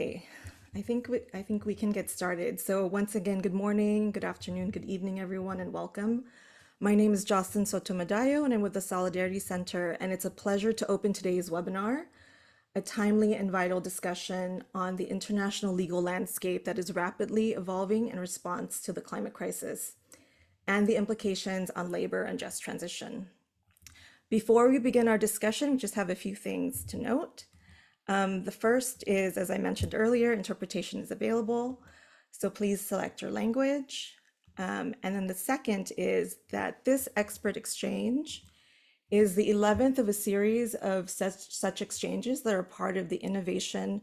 Okay, I think we can get started. So once again, good morning, good afternoon, good evening, everyone, and welcome. My name is Jocelyn Sotomadayo, and I'm with the Solidarity Center, and it's a pleasure to open today's webinar, a timely and vital discussion on the international legal landscape that is rapidly evolving in response to the climate crisis and the implications on labor and just transition. Before we begin our discussion, we just have a few things to note. The first is, as I mentioned earlier, interpretation is available, so please select your language. And then the second is that this expert exchange is the 11th of a series of such exchanges that are part of the Innovation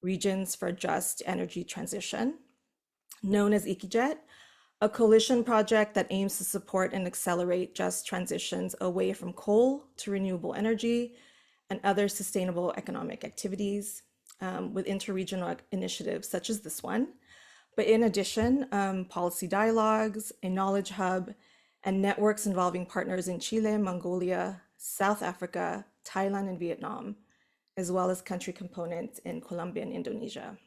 Regions for Just Energy Transition, known as ICIJET, a coalition project that aims to support and accelerate just transitions away from coal to renewable energy and other sustainable economic activities with interregional initiatives such as this one. But in addition, policy dialogues, a knowledge hub, and networks involving partners in Chile, Mongolia, South Africa, Thailand, and Vietnam, as well as country components in Colombia and Indonesia.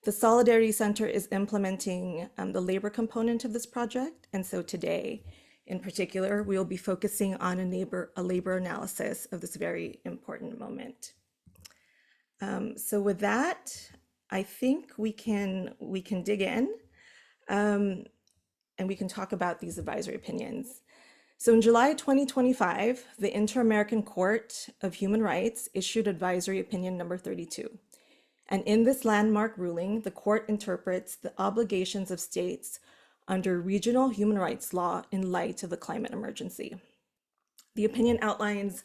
The Solidarity Center is implementing the labor component of this project, and so today, in particular, we will be focusing on a labor analysis of this very important moment. So with that, I think we can dig in and we can talk about these advisory opinions. So in July 2025, the Inter-American Court of Human Rights issued advisory opinion number 32. And in this landmark ruling, the court interprets the obligations of states under regional human rights law in light of the climate emergency. The opinion outlines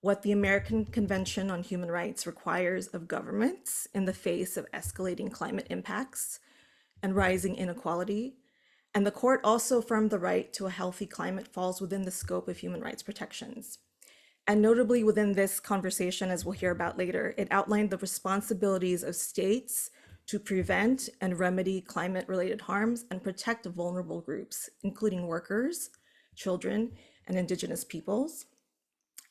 what the American Convention on Human Rights requires of governments in the face of escalating climate impacts and rising inequality. And the court also affirmed the right to a healthy climate falls within the scope of human rights protections. And notably within this conversation, as we'll hear about later, it outlined the responsibilities of states to prevent and remedy climate-related harms and protect vulnerable groups, including workers, children, and indigenous peoples,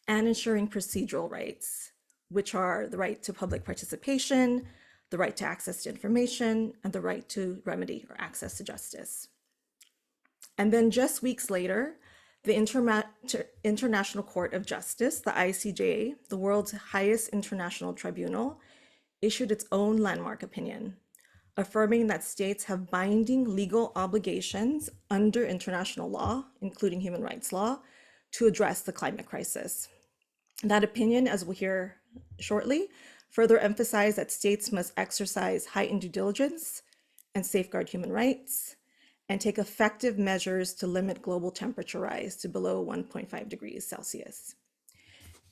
and ensuring procedural rights, which are the right to public participation, the right to access to information, and the right to remedy or access to justice. And then just weeks later, the International Court of Justice, the ICJ, the world's highest international tribunal, issued its own landmark opinion, affirming that states have binding legal obligations under international law, including human rights law, to address the climate crisis. That opinion, as we'll hear shortly, further emphasized that states must exercise heightened due diligence and safeguard human rights and take effective measures to limit global temperature rise to below 1.5 degrees Celsius.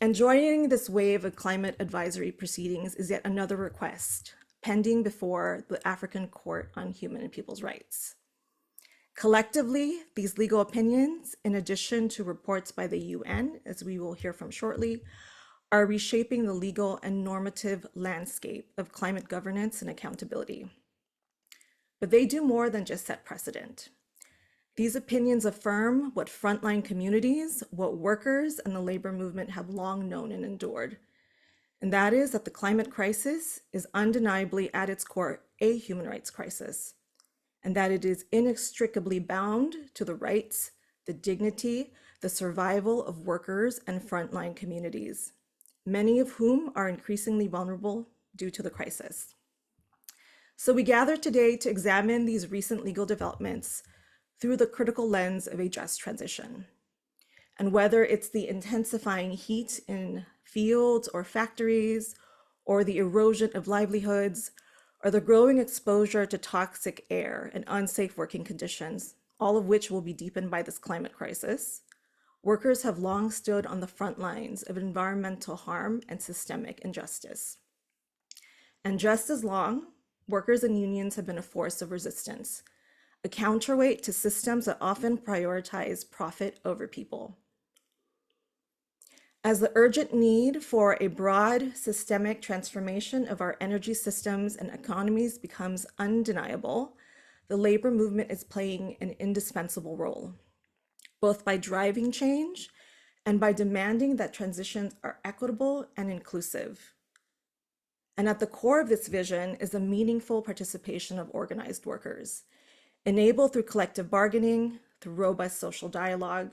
And joining this wave of climate advisory proceedings is yet another request pending before the African Court on Human and People's Rights. Collectively, these legal opinions, in addition to reports by the UN, as we will hear from shortly, are reshaping the legal and normative landscape of climate governance and accountability. But they do more than just set precedent. These opinions affirm what frontline communities, what workers and the labor movement have long known and endured. And that is that the climate crisis is undeniably at its core a human rights crisis, and that it is inextricably bound to the rights, the dignity, the survival of workers and frontline communities, many of whom are increasingly vulnerable due to the crisis. So we gather today to examine these recent legal developments through the critical lens of a just transition. And whether it's the intensifying heat in fields or factories, or the erosion of livelihoods, or the growing exposure to toxic air and unsafe working conditions, all of which will be deepened by this climate crisis, workers have long stood on the front lines of environmental harm and systemic injustice. And just as long, workers and unions have been a force of resistance, a counterweight to systems that often prioritize profit over people. As the urgent need for a broad systemic transformation of our energy systems and economies becomes undeniable, the labor movement is playing an indispensable role, both by driving change and by demanding that transitions are equitable and inclusive. And at the core of this vision is the meaningful participation of organized workers, enabled through collective bargaining, through robust social dialogue.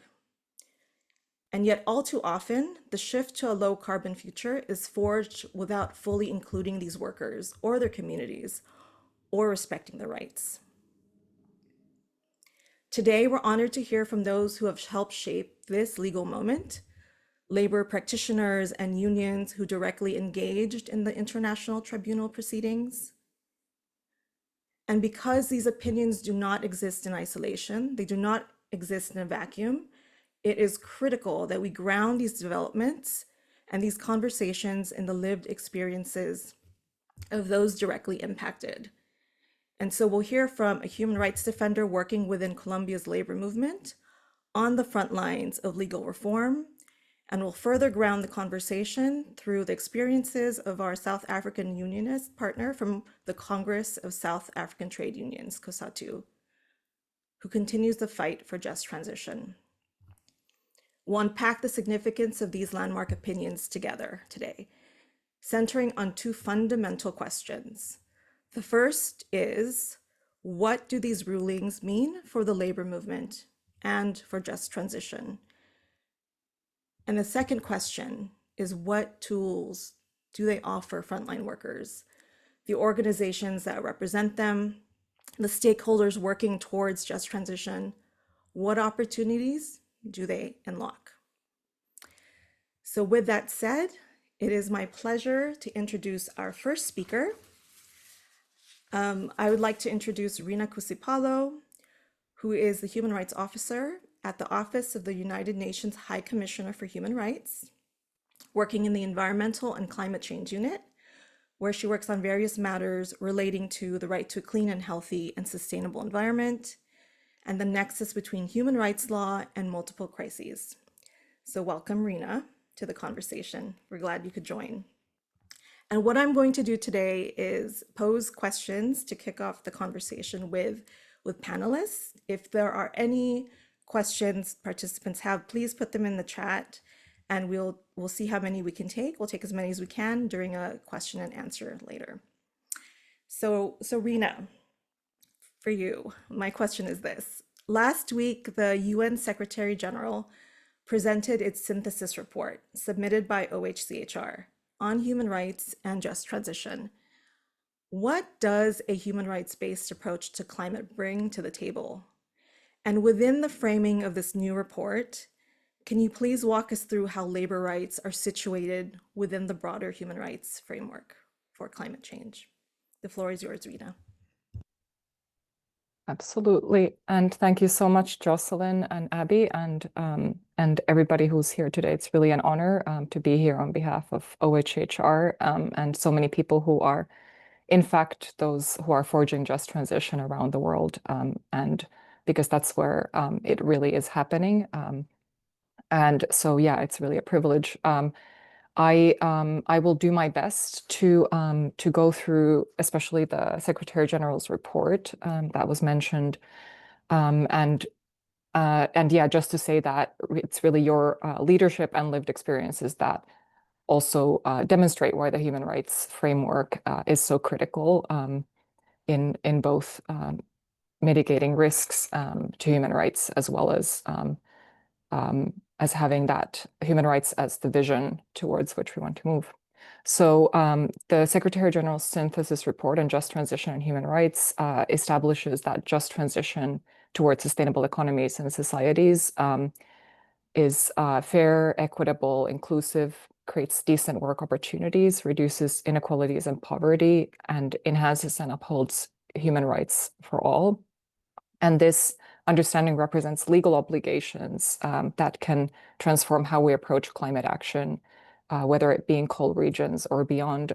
And yet all too often, the shift to a low carbon future is forged without fully including these workers or their communities or respecting their rights. Today, we're honored to hear from those who have helped shape this legal moment, labor practitioners and unions who directly engaged in the international tribunal proceedings. And because these opinions do not exist in isolation, they do not exist in a vacuum, it is critical that we ground these developments and these conversations in the lived experiences of those directly impacted. And so we'll hear from a human rights defender working within Colombia's labor movement on the front lines of legal reform, and we'll further ground the conversation through the experiences of our South African unionist partner from the Congress of South African Trade Unions, COSATU, who continues the fight for just transition. We'll unpack the significance of these landmark opinions together today, centering on two fundamental questions. The first is, what do these rulings mean for the labor movement and for just transition? And the second question is, what tools do they offer frontline workers, the organizations that represent them, the stakeholders working towards just transition? What opportunities do they unlock? So with that said, it is my pleasure to introduce our first speaker. I would like to introduce Rina Kusipalo, who is the Human Rights Officer at the Office of the United Nations High Commissioner for Human Rights, working in the Environmental and Climate Change Unit, where she works on various matters relating to the right to a clean and healthy and sustainable environment, and the nexus between human rights law and multiple crises. So welcome, Rina, to the conversation. We're glad you could join. And what I'm going to do today is pose questions to kick off the conversation with panelists. If there are any questions participants have, please put them in the chat and we'll see how many we can take. We'll take as many as we can during a question and answer later. So Rina, for you, my question is this. Last week, the UN Secretary General presented its synthesis report submitted by OHCHR on human rights and just transition. What does a human rights-based approach to climate bring to the table? And within the framing of this new report, can you please walk us through how labor rights are situated within the broader human rights framework for climate change? The floor is yours, Rina. Absolutely. And thank you so much, Jocelyn and Abby, and everybody who's here today. It's really an honor to be here on behalf of OHCHR and so many people who are, in fact, those who are forging just transition around the world. And because that's where it really is happening. And so, yeah, it's really a privilege. I will do my best to go through, especially the Secretary General's report that was mentioned, and yeah, just to say that it's really your leadership and lived experiences that also demonstrate why the human rights framework is so critical in both mitigating risks to human rights as well as having that human rights as the vision towards which we want to move. So the Secretary General's synthesis report on just transition and human rights establishes that just transition towards sustainable economies and societies is fair, equitable, inclusive, creates decent work opportunities, reduces inequalities and poverty, and enhances and upholds human rights for all. And this understanding represents legal obligations that can transform how we approach climate action, whether it be in coal regions or beyond.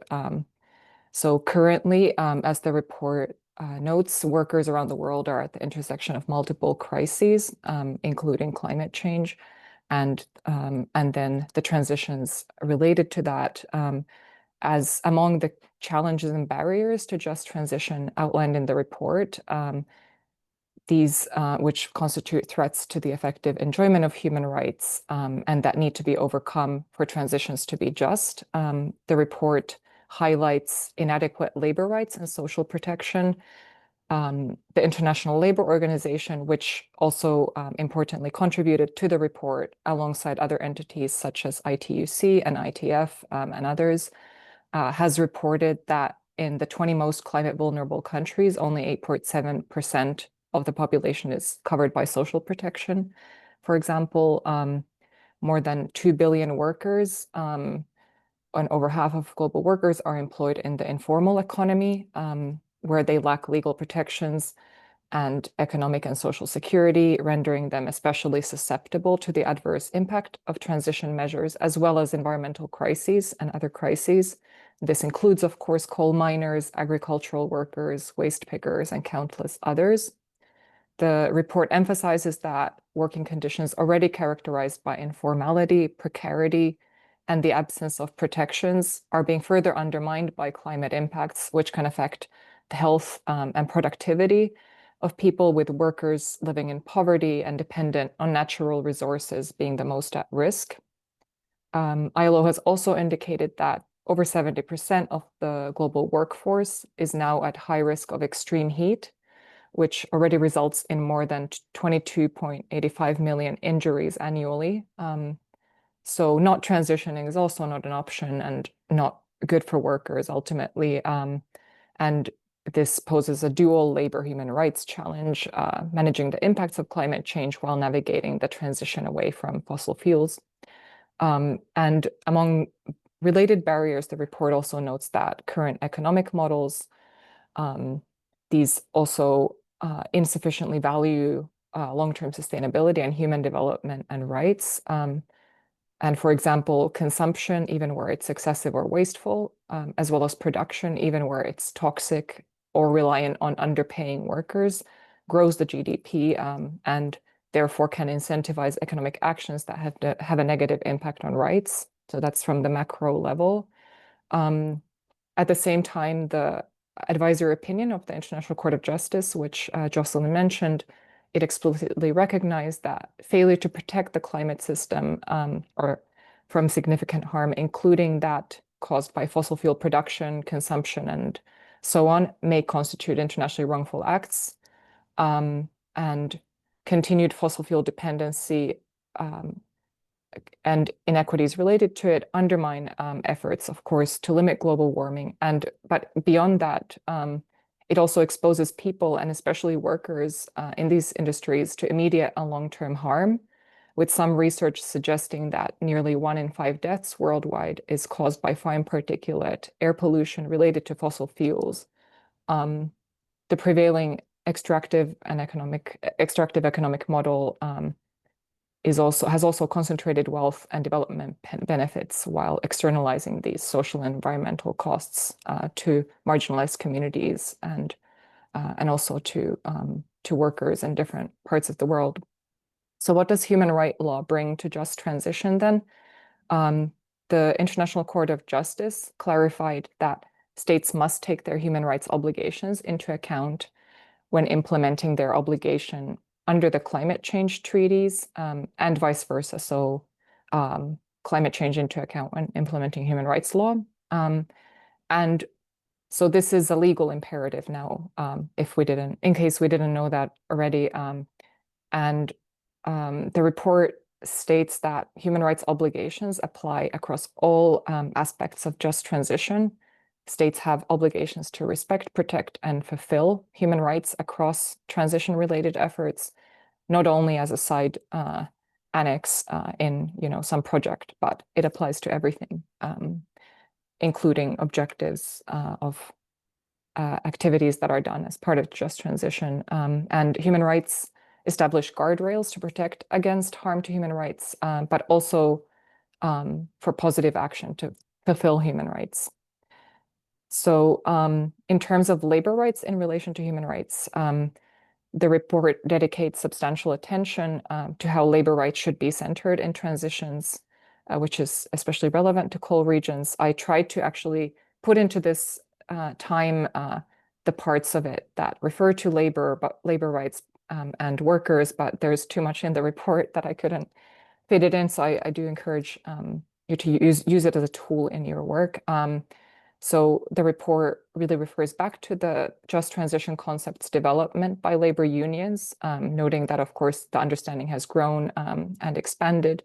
So currently, as the report notes, workers around the world are at the intersection of multiple crises, including climate change, and then the transitions related to that. As among the challenges and barriers to just transition outlined in the report, these which constitute threats to the effective enjoyment of human rights and that need to be overcome for transitions to be just. The report highlights inadequate labor rights and social protection. The International Labour Organization, which also importantly contributed to the report alongside other entities such as ITUC and ITF and others, has reported that in the 20 most climate vulnerable countries, only 8.7% of the population is covered by social protection. For example, more than 2 billion workers and over half of global workers are employed in the informal economy, where they lack legal protections and economic and social security, rendering them especially susceptible to the adverse impact of transition measures, as well as environmental crises and other crises. This includes, of course, coal miners, agricultural workers, waste pickers, and countless others. The report emphasizes that working conditions already characterized by informality, precarity, and the absence of protections are being further undermined by climate impacts, which can affect the health and productivity of people, with workers living in poverty and dependent on natural resources being the most at risk. ILO has also indicated that over 70% of the global workforce is now at high risk of extreme heat, which already results in more than 22.85 million injuries annually. So not transitioning is also not an option and not good for workers ultimately. And this poses a dual labor human rights challenge, managing the impacts of climate change while navigating the transition away from fossil fuels. And among related barriers, the report also notes that current economic models, these also insufficiently value long-term sustainability and human development and rights. And for example, consumption, even where it's excessive or wasteful, as well as production, even where it's toxic or reliant on underpaying workers, grows the GDP and therefore can incentivize economic actions that have a negative impact on rights. So that's from the macro level. At the same time, the advisory opinion of the International Court of Justice, which Jocelyn mentioned, it explicitly recognized that failure to protect the climate system or from significant harm, including that caused by fossil fuel production, consumption, and so on, may constitute internationally wrongful acts. And continued fossil fuel dependency and inequities related to it undermine efforts, of course, to limit global warming. But beyond that, it also exposes people and especially workers in these industries to immediate and long-term harm, with some research suggesting that nearly 1 in 5 deaths worldwide is caused by fine particulate air pollution related to fossil fuels. The prevailing extractive economic model has also concentrated wealth and development benefits while externalizing these social and environmental costs to marginalized communities and also to workers in different parts of the world. So what does human rights law bring to just transition then? The International Court of Justice clarified that states must take their human rights obligations into account when implementing their obligation under the climate change treaties and vice versa. So climate change into account when implementing human rights law. And so this is a legal imperative now, in case we didn't know that already. And the report states that human rights obligations apply across all aspects of just transition. States have obligations to respect, protect, and fulfill human rights across transition-related efforts, not only as a side annex in some project, but it applies to everything, including objectives of activities that are done as part of just transition. And human rights establish guardrails to protect against harm to human rights, but also for positive action to fulfill human rights. So in terms of labor rights in relation to human rights, the report dedicates substantial attention to how labor rights should be centered in transitions, which is especially relevant to coal regions. I tried to actually put into this time the parts of it that refer to labor rights and workers, but there's too much in the report that I couldn't fit it in. So I do encourage you to use it as a tool in your work. So the report really refers back to the just transition concept's development by labor unions, noting that, of course, the understanding has grown and expanded.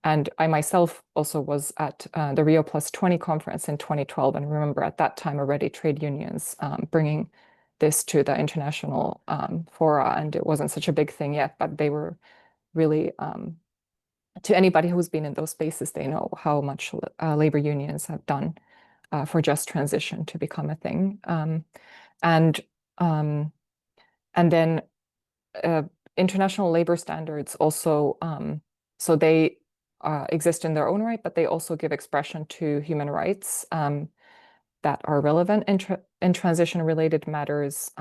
And I myself also was at the Rio Plus 20 conference in 2012, and remember at that time already trade unions bringing this to the international fora, and it wasn't such a big thing yet, but they were really, to anybody who's been in those spaces, they know how much labor unions have done for just transition to become a thing. And um, and then international labor standards also, so they exist in their own right, but they also give expression to human rights that are relevant in transition-related matters.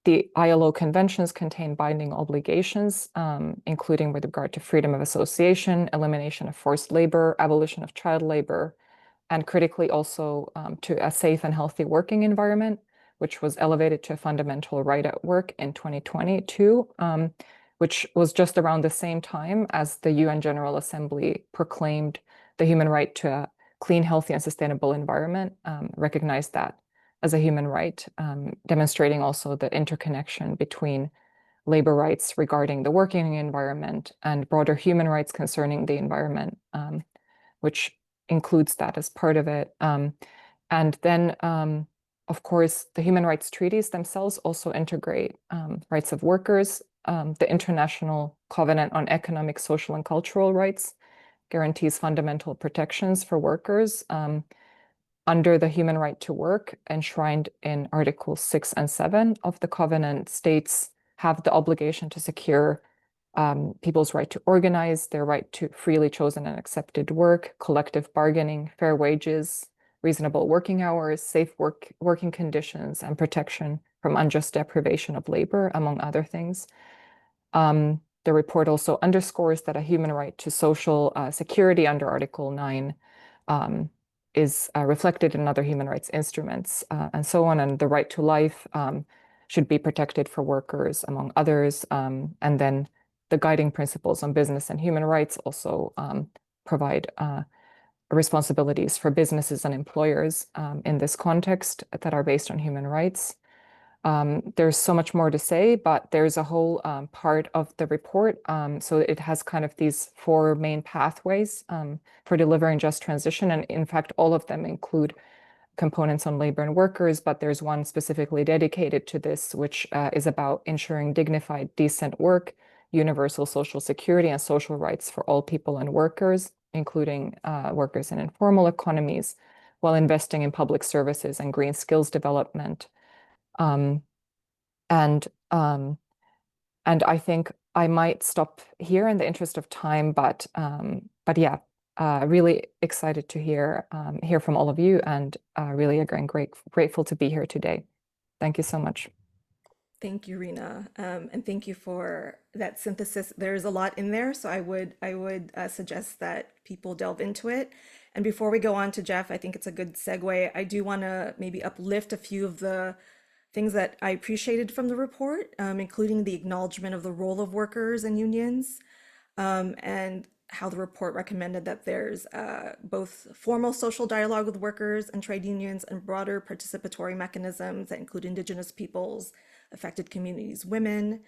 The ILO conventions contain binding obligations, including with regard to freedom of association, elimination of forced labor, abolition of child labor, and critically also to a safe and healthy working environment, which was elevated to a fundamental right at work in 2022, which was just around the same time as the UN General Assembly proclaimed the human right to a clean, healthy, and sustainable environment, recognized that as a human right, demonstrating also the interconnection between labor rights regarding the working environment and broader human rights concerning the environment, which includes that as part of it. And then, of course, the human rights treaties themselves also integrate rights of workers. The International Covenant on Economic, Social, and Cultural Rights guarantees fundamental protections for workers under the human right to work enshrined in Articles 6 and 7 of the Covenant. States have the obligation to secure people's right to organize, their right to freely chosen and accepted work, collective bargaining, fair wages, reasonable working hours, safe working conditions, and protection from unjust deprivation of labor, among other things. The report also underscores that a human right to social security under Article 9 is reflected in other human rights instruments and so on, and the right to life should be protected for workers, among others. And then the guiding principles on business and human rights also provide responsibilities for businesses and employers in this context that are based on human rights. There's so much more to say, but there's a whole part of the report. So it has kind of these four main pathways for delivering just transition. And in fact, all of them include components on labor and workers, but there's one specifically dedicated to this, which is about ensuring dignified, decent work, universal social security, and social rights for all people and workers, including workers in informal economies, while investing in public services and green skills development. Um, and I think I might stop here in the interest of time, but yeah, really excited to hear from all of you, and really again grateful to be here today. Thank you so much. Thank you, Rena, and thank you for that synthesis. There's a lot in there, so I would suggest that people delve into it. And before we go on to Jeff, I think it's a good segue. I do want to maybe uplift a few of the things that I appreciated from the report, including the acknowledgement of the role of workers and unions, and how the report recommended that there's both formal social dialogue with workers and trade unions and broader participatory mechanisms that include Indigenous peoples, affected communities, women,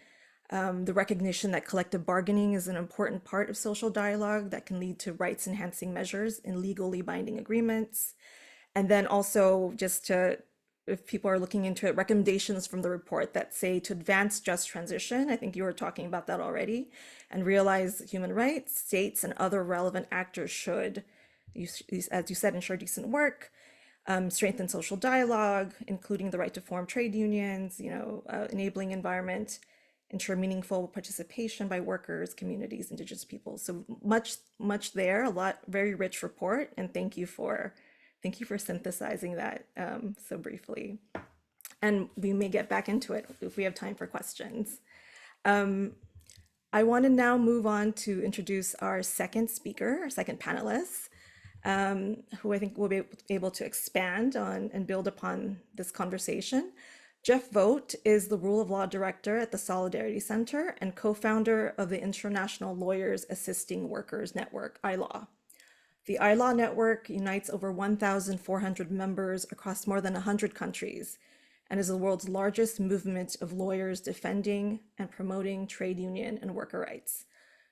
the recognition that collective bargaining is an important part of social dialogue that can lead to rights enhancing measures in legally binding agreements. And then also just to, if people are looking into it, recommendations from the report that say to advance just transition, I think you were talking about that already, and realize human rights, states and other relevant actors should, as you said, ensure decent work, strengthen social dialogue, including the right to form trade unions, enabling environment, ensure meaningful participation by workers, communities, Indigenous peoples. So much there, a lot, very rich report, and thank you for synthesizing that so briefly. And we may get back into it if we have time for questions. I want to now move on to introduce our second speaker, our second panelist, who I think will be able to expand on and build upon this conversation. Jeff Vogt is the Rule of Law Director at the Solidarity Center and co-founder of the International Lawyers Assisting Workers Network, ILAW. The ILAW network unites over 1,400 members across more than 100 countries and is the world's largest movement of lawyers defending and promoting trade union and worker rights.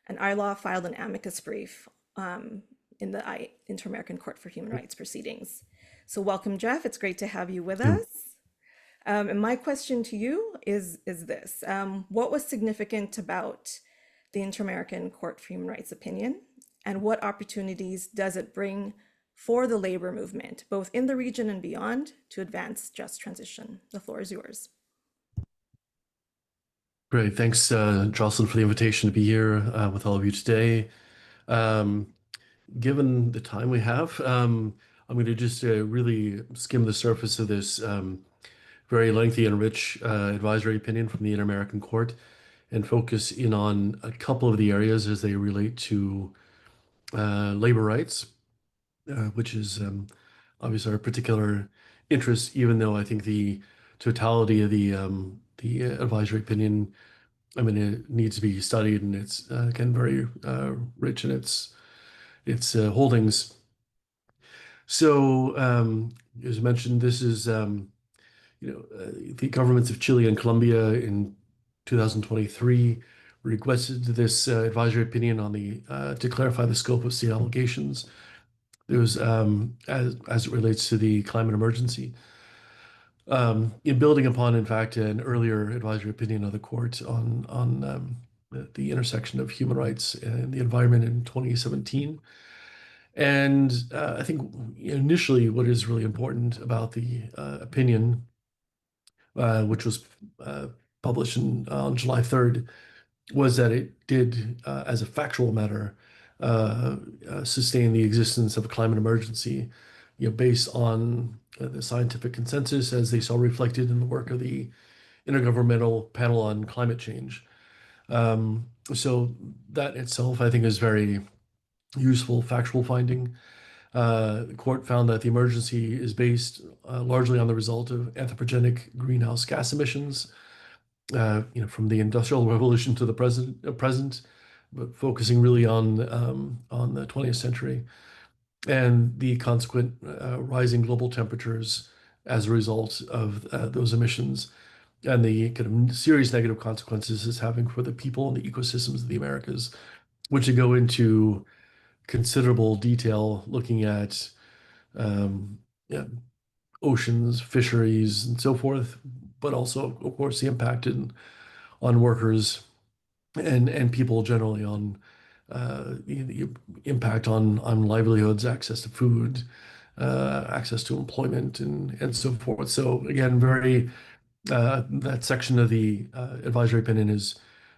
And ILAW filed an amicus brief in the Inter-American Court for Human Rights proceedings. So welcome, Jeff. It's great to have you with us. And my question to you is this. What was significant about the Inter-American Court for Human Rights opinion, and what opportunities does it bring for the labor movement, both in the region and beyond, to advance just transition? The floor is yours. Great. Thanks, Jocelyn, for the invitation to be here with all of you today. Given the time we have, I'm going to just really skim the surface of this very lengthy and rich advisory opinion from the Inter-American Court and focus in on a couple of the areas as they relate to labor rights, which is obviously our particular interest, even though I think the totality of the advisory opinion, I mean, it needs to be studied, and it's again very rich in its holdings. So, as mentioned, this is the governments of Chile and Colombia in 2023 requested this advisory opinion on the to clarify the scope of state obligations. There was as it relates to the climate emergency. In building upon, in fact, an earlier advisory opinion of the court on the intersection of human rights and the environment in 2017. And I think initially what is really important about the opinion, which was published on July 3rd, was that it did, as a factual matter, sustain the existence of a climate emergency, based on the scientific consensus as they saw reflected in the work of the Intergovernmental Panel on Climate Change. So that itself, I think, is very useful factual finding. The court found that the emergency is based largely on the result of anthropogenic greenhouse gas emissions, from the Industrial Revolution to the present, but focusing really on the 20th century and the consequent rising global temperatures as a result of those emissions and the kind of serious negative consequences it's having for the people and the ecosystems of the Americas, which would go into considerable detail looking at yeah, oceans, fisheries, and so forth, but also, of course, the impact on workers and people generally on the impact on livelihoods, access to food, access to employment, and so forth. So again, very that section of the advisory opinion is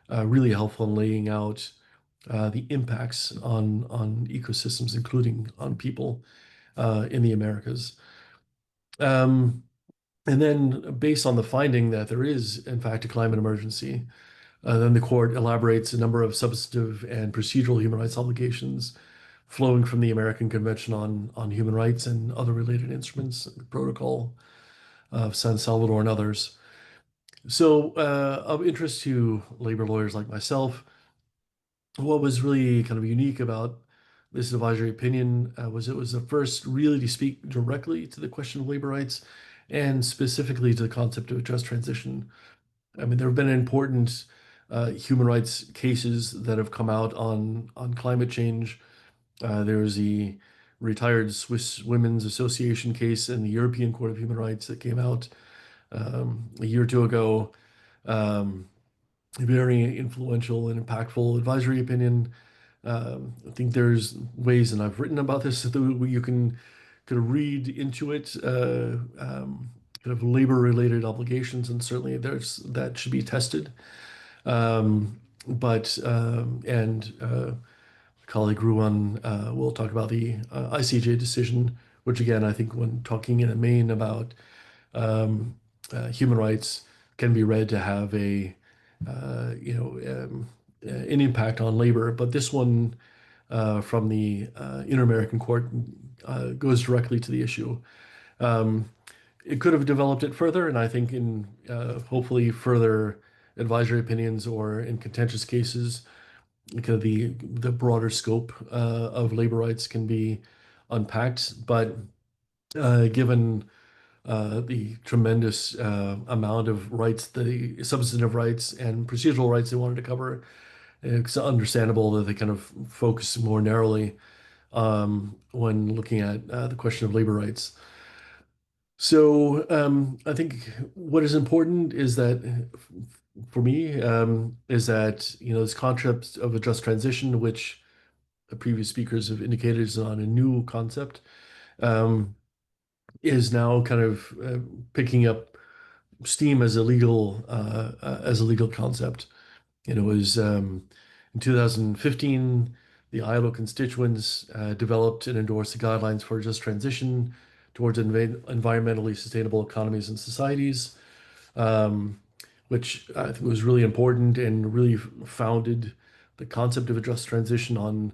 really helpful in laying out the impacts on ecosystems, including on people in the Americas. And then based on the finding that there is, in fact, a climate emergency, then the court elaborates a number of substantive and procedural human rights obligations flowing from the American Convention on Human Rights and other related instruments, the Protocol of San Salvador and others. So of interest to labor lawyers like myself, what was really kind of unique about this advisory opinion was it was the first really to speak directly to the question of labor rights and specifically to the concept of just transition. I mean, there have been important human rights cases that have come out on climate change. There's the retired Swiss Women's Association case in the European Court of Human Rights that came out a year or two ago. A very influential and impactful advisory opinion. I think there's ways, and I've written about this, that you can kind of read into it, kind of labor-related obligations, and certainly that should be tested. But colleague Ruan will talk about the ICJ decision, which again, I think when talking in a main about human rights can be read to have an impact on labor. But this one from the Inter-American Court goes directly to the issue. It could have developed it further, and I think in hopefully further advisory opinions or in contentious cases, kind of the broader scope of labor rights can be unpacked. But given the tremendous amount of rights, the substantive rights and procedural rights they wanted to cover, it's understandable that they kind of focus more narrowly when looking at the question of labor rights. So I think what is important is that for me is that this concept of a just transition, which the previous speakers have indicated is not a new concept, um, is now kind of picking up steam as a legal concept. It was in 2015, the ILO constituents developed and endorsed the guidelines for just transition towards environmentally sustainable economies and societies, um, which I think was really important and really founded the concept of a just transition on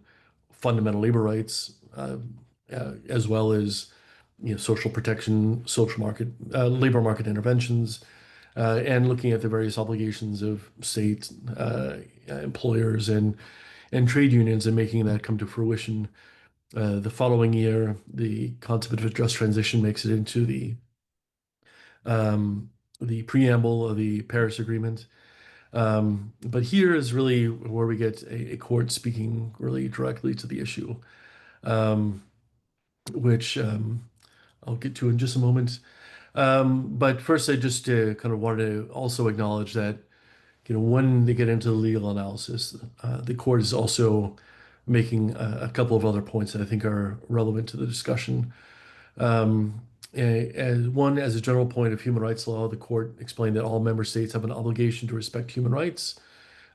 fundamental labor rights, as well as social protection, social market, labor market interventions, and looking at the various obligations of state employers and trade unions and making that come to fruition. The following year, the concept of a just transition makes it into the preamble of the Paris Agreement. But here is really where we get a court speaking really directly to the issue, um, which I'll get to in just a moment. But first, I just kind of wanted to also acknowledge that, when they get into the legal analysis, the court is also making a couple of other points that I think are relevant to the discussion. As a general point of human rights law, the court explained that all member states have an obligation to respect human rights,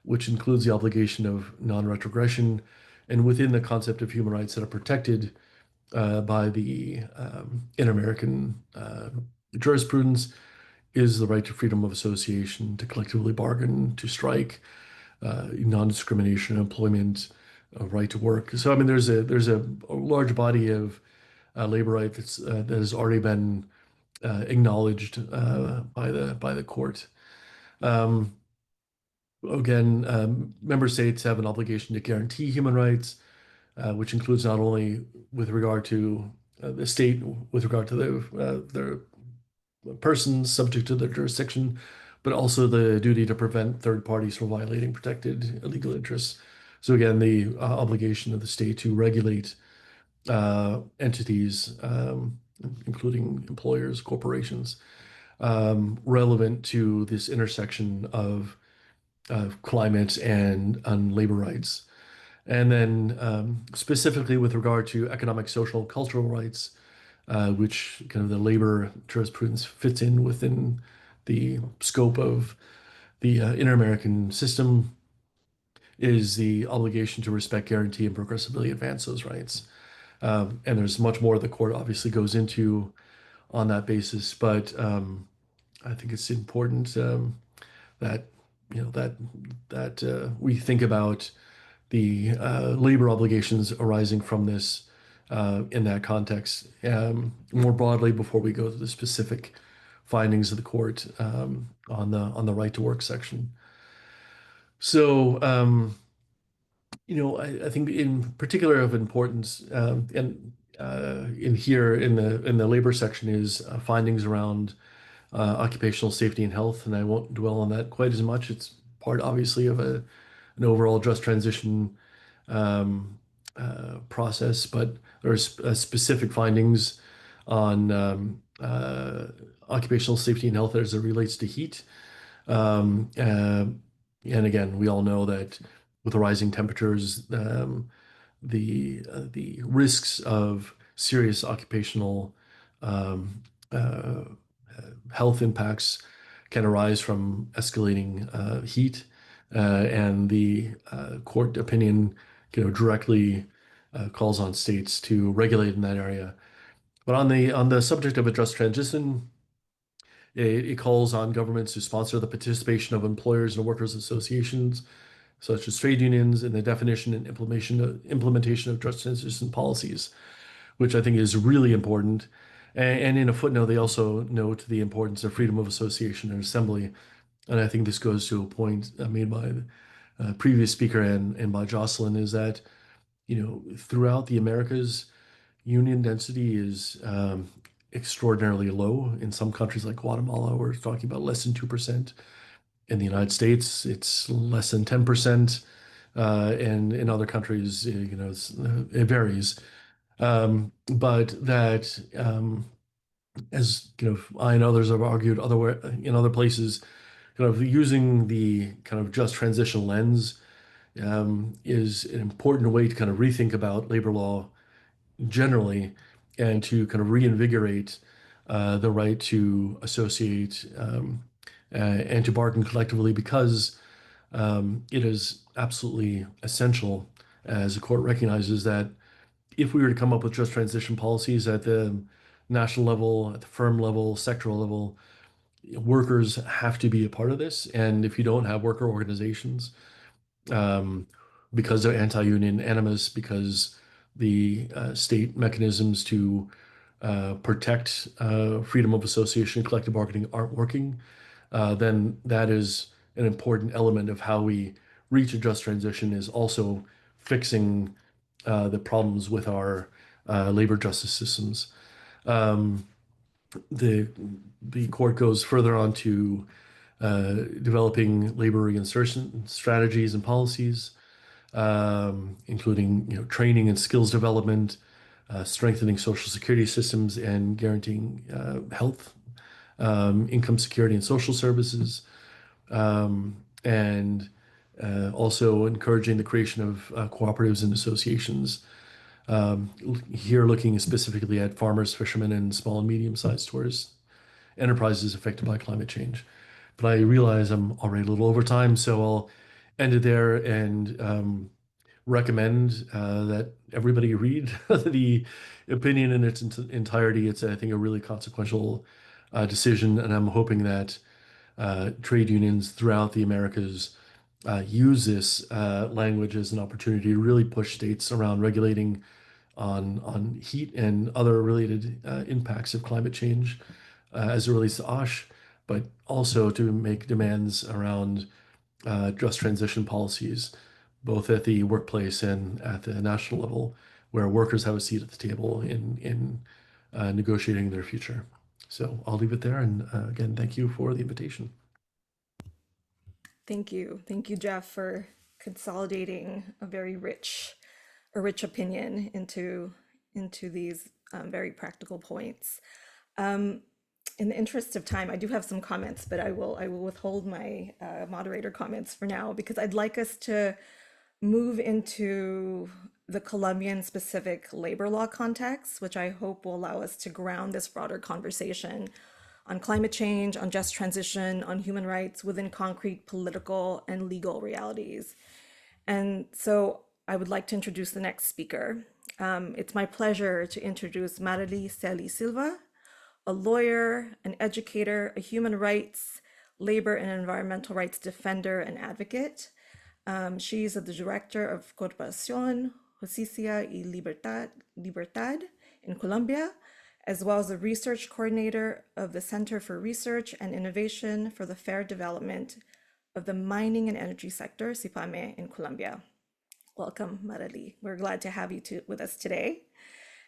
which includes the obligation of non-retrogression, and within the concept of human rights that are protected by the Inter-American jurisprudence is the right to freedom of association, to collectively bargain, to strike, non-discrimination, employment, right to work. So I mean, there's a large body of labor rights that has already been acknowledged by the court. Um, Again, member states have an obligation to guarantee human rights, which includes not only with regard to the state, with regard to their persons subject to their jurisdiction, but also the duty to prevent third parties from violating protected illegal interests. So again, the obligation of the state to regulate entities, including employers, corporations, relevant to this intersection of climate and labor rights. And then specifically with regard to economic, social, cultural rights, which kind of the labor jurisprudence fits in within the scope of the Inter-American system, is the obligation to respect, guarantee, and progressively advance those rights. And there's much more the court obviously goes into on that basis, but I think it's important that we think about the labor obligations arising from this in that context more broadly before we go to the specific findings of the court on the right to work section. So I think in particular of importance and in here in the labor section is findings around occupational safety and health, and I won't dwell on that quite as much. It's part obviously of an overall just transition process, but there's specific findings on occupational safety and health as it relates to heat. And again, we all know that with the rising temperatures, the risks of serious occupational health impacts can arise from escalating heat, and the court opinion, directly calls on states to regulate in that area. But on the subject of a just transition, it calls on governments to sponsor the participation of employers and workers associations, such as trade unions, in the definition and implementation of just transition policies, which I think is really important. And in a footnote, they also note the importance of freedom of association and assembly. And I think this goes to a point made by previous speaker and by Jocelyn, is that, throughout the Americas, union density is extraordinarily low. In some countries like Guatemala, we're talking about less than 2%. In the United States, it's less than 10%. And in other countries, it varies. But that, as I and others have argued in other places, kind of using the kind of just transition lens is an important way to kind of rethink about labor law generally, and to kind of reinvigorate the right to associate and to bargain collectively, because it is absolutely essential, as the court recognizes, that if we were to come up with just transition policies at the national level, at the firm level, sectoral level, workers have to be a part of this. And if you don't have worker organizations, because they're anti-union animus, because the state mechanisms to protect freedom of association and collective bargaining aren't working, then that is an important element of how we reach a just transition, is also fixing the problems with our labor justice systems. The court goes further on to developing labor reinsertion strategies and policies, including training and skills development, strengthening social security systems, and guaranteeing health, income security, and social services, and also encouraging the creation of cooperatives and associations. Here, looking specifically at farmers, fishermen, and small and medium-sized tourist enterprises affected by climate change. But I realize I'm already a little over time, so I'll end it there and recommend that everybody read the opinion in its entirety. It's, I think, a really consequential decision, and I'm hoping that trade unions throughout the Americas use this language as an opportunity to really push states around regulating on heat and other related impacts of climate change as it relates to OHCHR, but also to make demands around just transition policies, both at the workplace and at the national level, where workers have a seat at the table in negotiating their future. So I'll leave it there. And again, thank you for the invitation. Thank you. Thank you, Jeff, for consolidating a rich opinion into these very practical points. In the interest of time, I do have some comments, but I will withhold my moderator comments for now, because I'd like us to move into the Colombian specific labor law context, which I hope will allow us to ground this broader conversation on climate change, on just transition, on human rights within concrete political and legal realities. And so I would like to introduce the next speaker. It's my pleasure to introduce Marily Celi Silva, a lawyer, an educator, a human rights, labor and environmental rights defender and advocate. She's the director of Corporación Justicia y Libertad in Colombia, as well as the research coordinator of the Center for Research and Innovation for the Fair Development of the Mining and Energy Sector, CIPAME, in Colombia. Welcome, Marily. We're glad to have you with us today.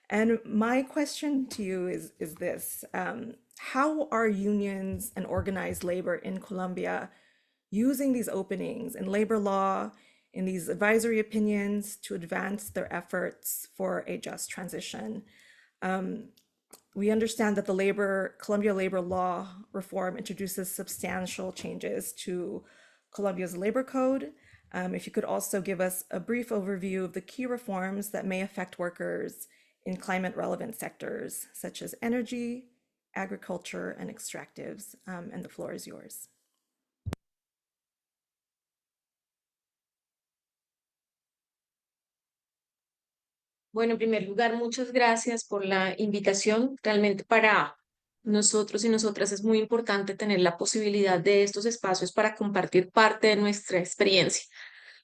And my question to you is this: how are unions and organized labor in Colombia using these openings in labor law, in these advisory opinions, to advance their efforts for a just transition? We understand that the Colombia labor law reform introduces substantial changes to Colombia's labor code. If you could also give us a brief overview of the key reforms that may affect workers in climate relevant sectors such as energy, agriculture, and extractives. And the floor is yours. Bueno, en primer lugar, muchas gracias por la invitación. Realmente para nosotros y nosotras es muy importante tener la posibilidad de estos espacios para compartir parte de nuestra experiencia.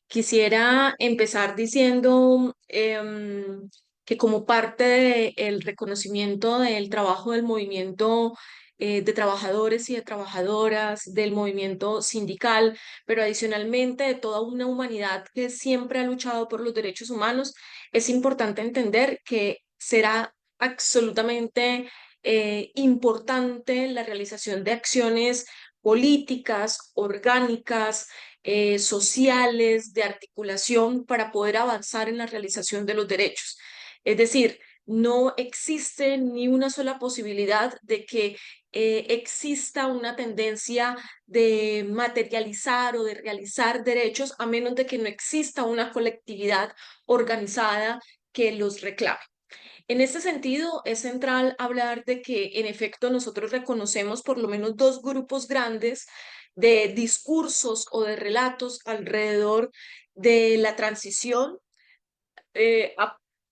Quisiera empezar diciendo que como parte del reconocimiento del trabajo del movimiento de trabajadores y de trabajadoras, del movimiento sindical, pero adicionalmente de toda una humanidad que siempre ha luchado por los derechos humanos, es importante entender que será absolutamente importante la realización de acciones políticas, orgánicas, sociales, de articulación para poder avanzar en la realización de los derechos. Es decir, no existe ni una sola posibilidad de que exista una tendencia de materializar o de realizar derechos a menos de que no exista una colectividad organizada que los reclame. En este sentido, es central hablar de que, en efecto, nosotros reconocemos por lo menos dos grupos grandes de discursos o de relatos alrededor de la transición.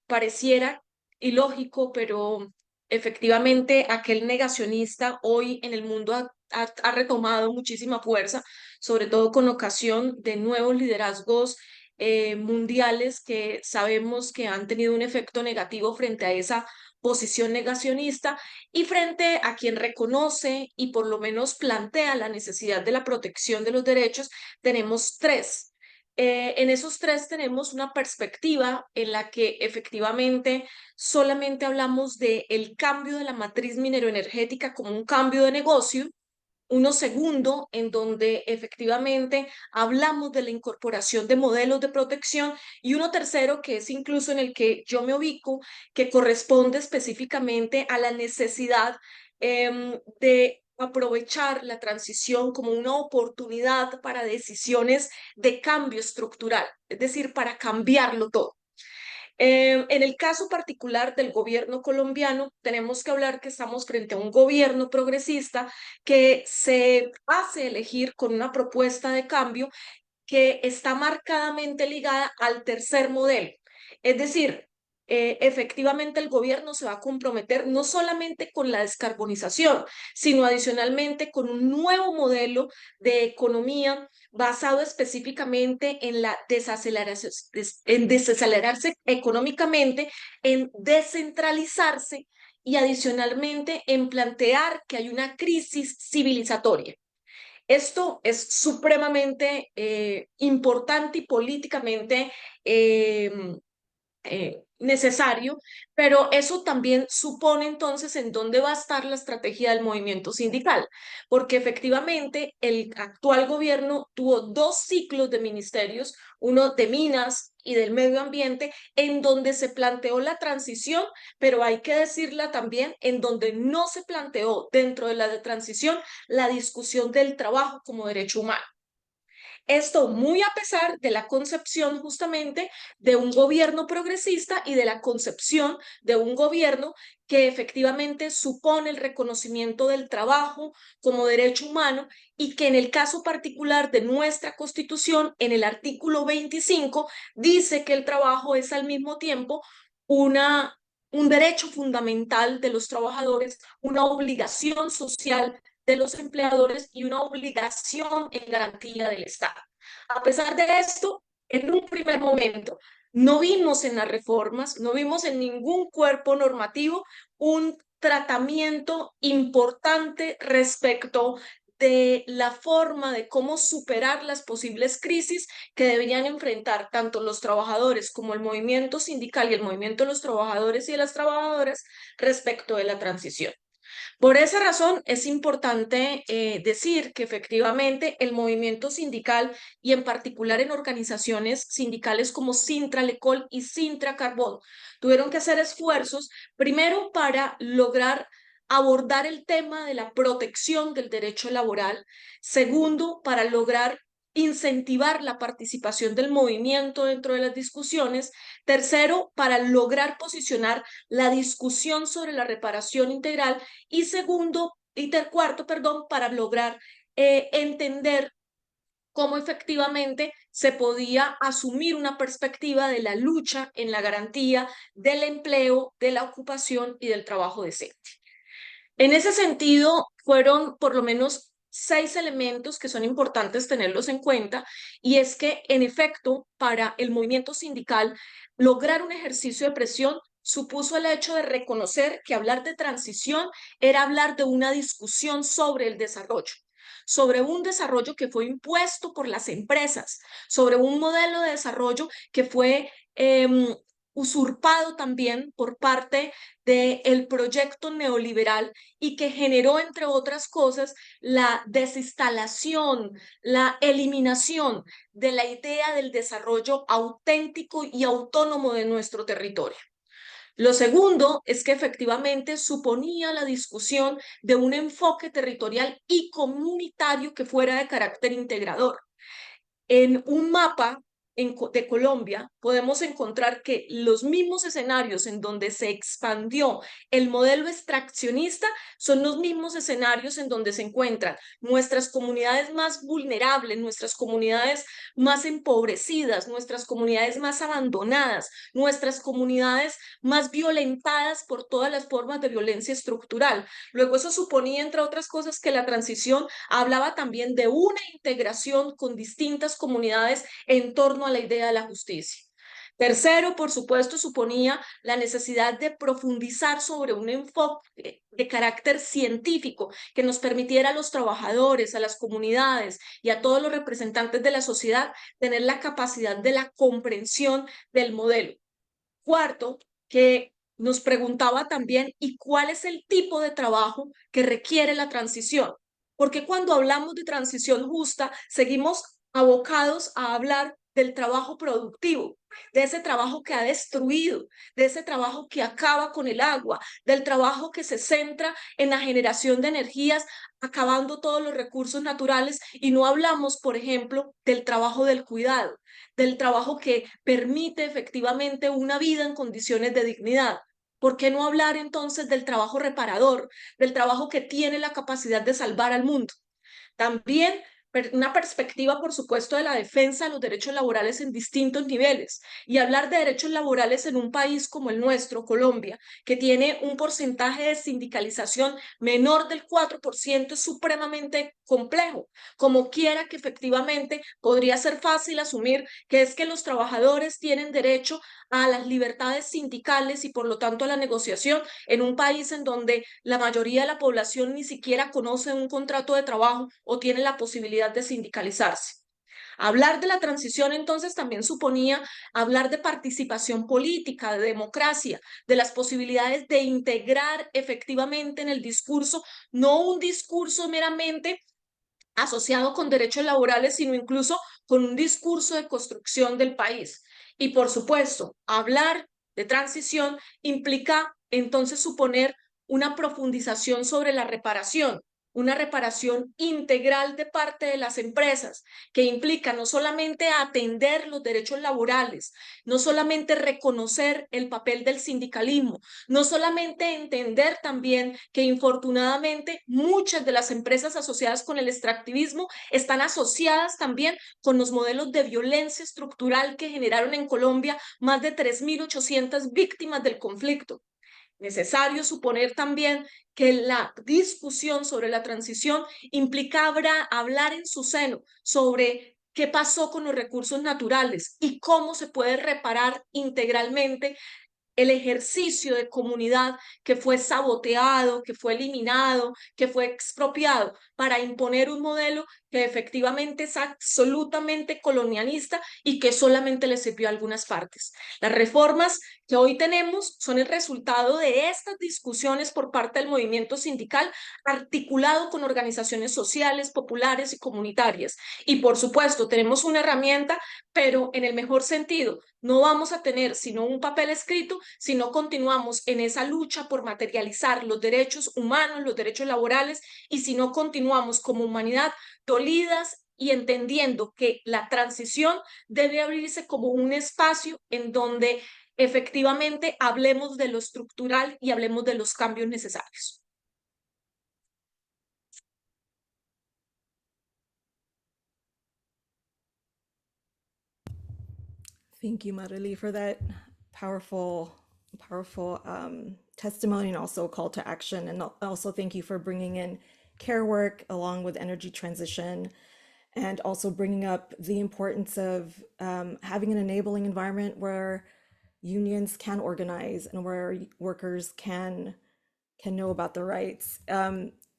Pareciera ilógico, pero efectivamente aquel negacionista hoy en el mundo ha retomado muchísima fuerza, sobre todo con ocasión de nuevos liderazgos mundiales que sabemos que han tenido un efecto negativo frente a esa posición negacionista y frente a quien reconoce y por lo menos plantea la necesidad de la protección de los derechos. Tenemos tres. En esos tres tenemos una perspectiva en la que efectivamente solamente hablamos de el cambio de la matriz mineroenergética como un cambio de negocio, uno segundo en donde efectivamente hablamos de la incorporación de modelos de protección y uno tercero que es incluso en el que yo me ubico, que corresponde específicamente a la necesidad de aprovechar la transición como una oportunidad para decisiones de cambio estructural, es decir, para cambiarlo todo. En el caso particular del gobierno colombiano, tenemos que hablar que estamos frente a un gobierno progresista que se hace elegir con una propuesta de cambio que está marcadamente ligada al tercer modelo. Es decir, efectivamente el gobierno se va a comprometer no solamente con la descarbonización, sino adicionalmente con un nuevo modelo de economía basado específicamente en la desacelerarse económicamente, en descentralizarse y adicionalmente en plantear que hay una crisis civilizatoria. Esto es supremamente importante y políticamente necesario, pero eso también supone entonces en dónde va a estar la estrategia del movimiento sindical, porque efectivamente el actual gobierno tuvo dos ciclos de ministerios, uno de minas y del medio ambiente, en donde se planteó la transición, pero hay que decirla también, en donde no se planteó dentro de la transición la discusión del trabajo como derecho humano. Esto muy a pesar de la concepción justamente de un gobierno progresista y de la concepción de un gobierno que efectivamente supone el reconocimiento del trabajo como derecho humano y que en el caso particular de nuestra Constitución, en el artículo 25, dice que el trabajo es al mismo tiempo un derecho fundamental de los trabajadores, una obligación social de los empleadores y una obligación en garantía del Estado. A pesar de esto, en un primer momento, no vimos en las reformas, no vimos en ningún cuerpo normativo un tratamiento importante respecto de la forma de cómo superar las posibles crisis que deberían enfrentar tanto los trabajadores como el movimiento sindical y el movimiento de los trabajadores y de las trabajadoras respecto de la transición. Por esa razón es importante decir que efectivamente el movimiento sindical y en particular en organizaciones sindicales como Sintralecol y Sintracarbón tuvieron que hacer esfuerzos primero para lograr abordar el tema de la protección del derecho laboral, segundo para lograr incentivar la participación del movimiento dentro de las discusiones, tercero para lograr posicionar la discusión sobre la reparación integral y cuarto, para lograr entender cómo efectivamente se podía asumir una perspectiva de la lucha en la garantía del empleo, de la ocupación y del trabajo decente. En ese sentido, fueron por lo menos 6 elementos que son importantes tenerlos en cuenta, y es que, en efecto, para el movimiento sindical, lograr un ejercicio de presión supuso el hecho de reconocer que hablar de transición era hablar de una discusión sobre el desarrollo, sobre un desarrollo que fue impuesto por las empresas, sobre un modelo de desarrollo que fue usurpado también por parte del proyecto neoliberal y que generó, entre otras cosas, la desinstalación, la eliminación de la idea del desarrollo auténtico y autónomo de nuestro territorio. Lo segundo es que efectivamente suponía la discusión de un enfoque territorial y comunitario que fuera de carácter integrador. En un mapa de Colombia podemos encontrar que los mismos escenarios en donde se expandió el modelo extraccionista son los mismos escenarios en donde se encuentran nuestras comunidades más vulnerables, nuestras comunidades más empobrecidas, nuestras comunidades más abandonadas, nuestras comunidades más violentadas por todas las formas de violencia estructural. Luego eso suponía, entre otras cosas, que la transición hablaba también de una integración con distintas comunidades en torno a la idea de la justicia. Tercero, por supuesto, suponía la necesidad de profundizar sobre un enfoque de carácter científico que nos permitiera a los trabajadores, a las comunidades y a todos los representantes de la sociedad tener la capacidad de la comprensión del modelo. Cuarto, que nos preguntaba también, ¿y cuál es el tipo de trabajo que requiere la transición? Porque cuando hablamos de transición justa, seguimos abocados a hablar del trabajo productivo, de ese trabajo que ha destruido, de ese trabajo que acaba con el agua, del trabajo que se centra en la generación de energías, acabando todos los recursos naturales, y no hablamos, por ejemplo, del trabajo del cuidado, del trabajo que permite efectivamente una vida en condiciones de dignidad. ¿Por qué no hablar entonces del trabajo reparador, del trabajo que tiene la capacidad de salvar al mundo? También una perspectiva, por supuesto, de la defensa de los derechos laborales en distintos niveles. Y hablar de derechos laborales en un país como el nuestro, Colombia, que tiene un porcentaje de sindicalización menor del 4%, es supremamente complejo. Como quiera que efectivamente podría ser fácil asumir que es que los trabajadores tienen derecho a las libertades sindicales y por lo tanto a la negociación en un país en donde la mayoría de la población ni siquiera conoce un contrato de trabajo o tiene la posibilidad de sindicalizarse. Hablar de la transición entonces también suponía hablar de participación política, de democracia, de las posibilidades de integrar efectivamente en el discurso, no un discurso meramente asociado con derechos laborales, sino incluso con un discurso de construcción del país. Y por supuesto, hablar de transición implica entonces suponer una profundización sobre la reparación, una reparación integral de parte de las empresas, que implica no solamente atender los derechos laborales, no solamente reconocer el papel del sindicalismo, no solamente entender también que infortunadamente muchas de las empresas asociadas con el extractivismo están asociadas también con los modelos de violencia estructural que generaron en Colombia más de 3.800 víctimas del conflicto. Necesario suponer también que la discusión sobre la transición implica hablar en su seno sobre qué pasó con los recursos naturales y cómo se puede reparar integralmente el ejercicio de comunidad que fue saboteado, que fue eliminado, que fue expropiado para imponer un modelo que efectivamente es absolutamente colonialista y que solamente le sirvió a algunas partes. Las reformas que hoy tenemos son el resultado de estas discusiones por parte del movimiento sindical articulado con organizaciones sociales, populares y comunitarias. Y por supuesto, tenemos una herramienta, pero en el mejor sentido, no vamos a tener sino un papel escrito si no continuamos en esa lucha por materializar los derechos humanos, los derechos laborales, y si no continuamos como humanidad dolidas y entendiendo que la transición debe abrirse como un espacio en donde efectivamente hablemos de lo estructural y hablemos de los cambios necesarios. Thank you, Marily, for that powerful testimony and also a call to action. And also thank you for bringing in care work along with energy transition and also bringing up the importance of having an enabling environment where unions can organize and where workers can know about their rights.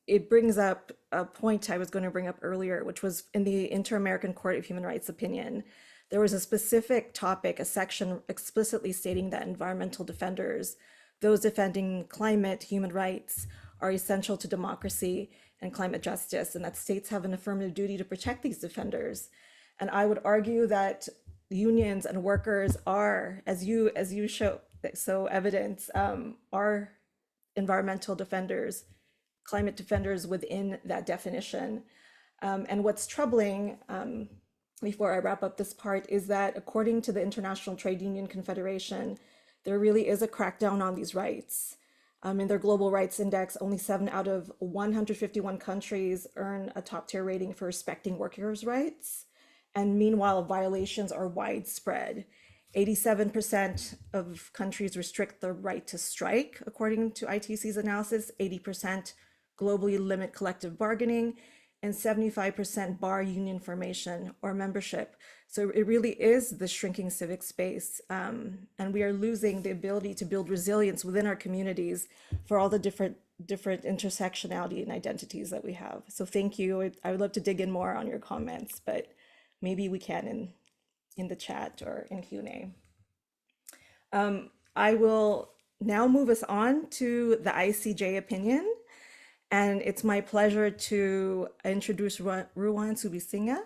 It brings up a point I was going to bring up earlier, which was in the Inter-American Court of Human Rights opinion. There was a specific topic, a section explicitly stating that environmental defenders, those defending climate, human rights, are essential to democracy and climate justice, and that states have an affirmative duty to protect these defenders. And I would argue that unions and workers are, as you show so evidence, are environmental defenders, climate defenders within that definition. And what's troubling, before I wrap up this part, is that according to the International Trade Union Confederation, there really is a crackdown on these rights. In their Global Rights Index, only 7 out of 151 countries earn a top tier rating for respecting workers' rights. And meanwhile, violations are widespread. 87% of countries restrict the right to strike, according to ITC's analysis. 80% globally limit collective bargaining, and 75% bar union formation or membership. So it really is the shrinking civic space. And we are losing the ability to build resilience within our communities for all the different intersectionality and identities that we have. So thank you. I would love to dig in more on your comments, but maybe we can in the chat or in Q&A. I will now move us on to the ICJ opinion. And it's my pleasure to introduce Ruwan Subisinga,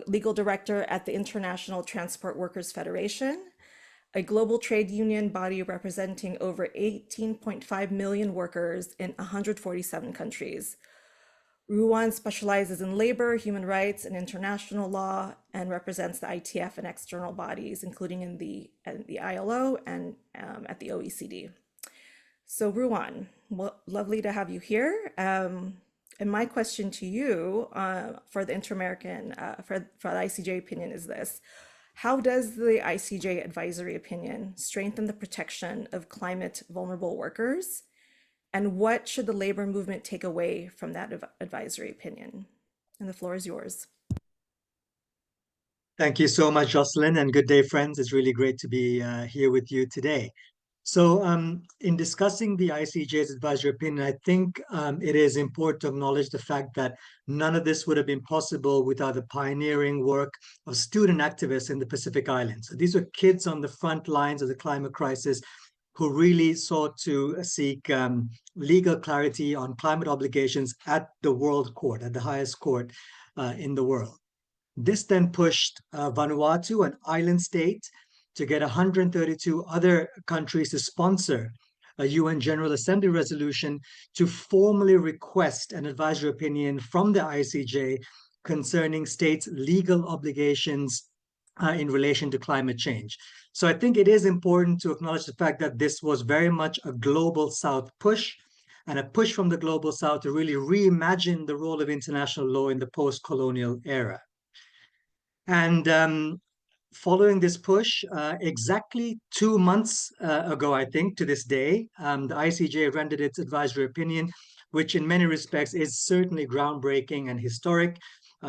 legal director at the International Transport Workers Federation, a global trade union body representing over 18.5 million workers in 147 countries. Ruwan specializes in labor, human rights, and international law, and represents the ITF and external bodies, including in the ILO and at the OECD. So Ruwan, well, lovely to have you here. And my question to you for the Inter-American, for the ICJ opinion is this: how does the ICJ advisory opinion strengthen the protection of climate vulnerable workers? And what should the labor movement take away from that advisory opinion? And the floor is yours. Thank you so much, Jocelyn, and good day, friends. It's really great to be here with you today. So in discussing the ICJ's advisory opinion, I think it is important to acknowledge the fact that none of this would have been possible without the pioneering work of student activists in the Pacific Islands. So these were kids on the front lines of the climate crisis who really sought to seek legal clarity on climate obligations at the World Court, at the highest court in the world. This then pushed Vanuatu, an island state, to get 132 other countries to sponsor a UN General Assembly resolution to formally request an advisory opinion from the ICJ concerning states' legal obligations in relation to climate change. So I think it is important to acknowledge the fact that this was very much a global South push, and a push from the global South to really reimagine the role of international law in the post-colonial era. And following this push, exactly 2 months ago, I think, to this day, the ICJ rendered its advisory opinion, which in many respects is certainly groundbreaking and historic.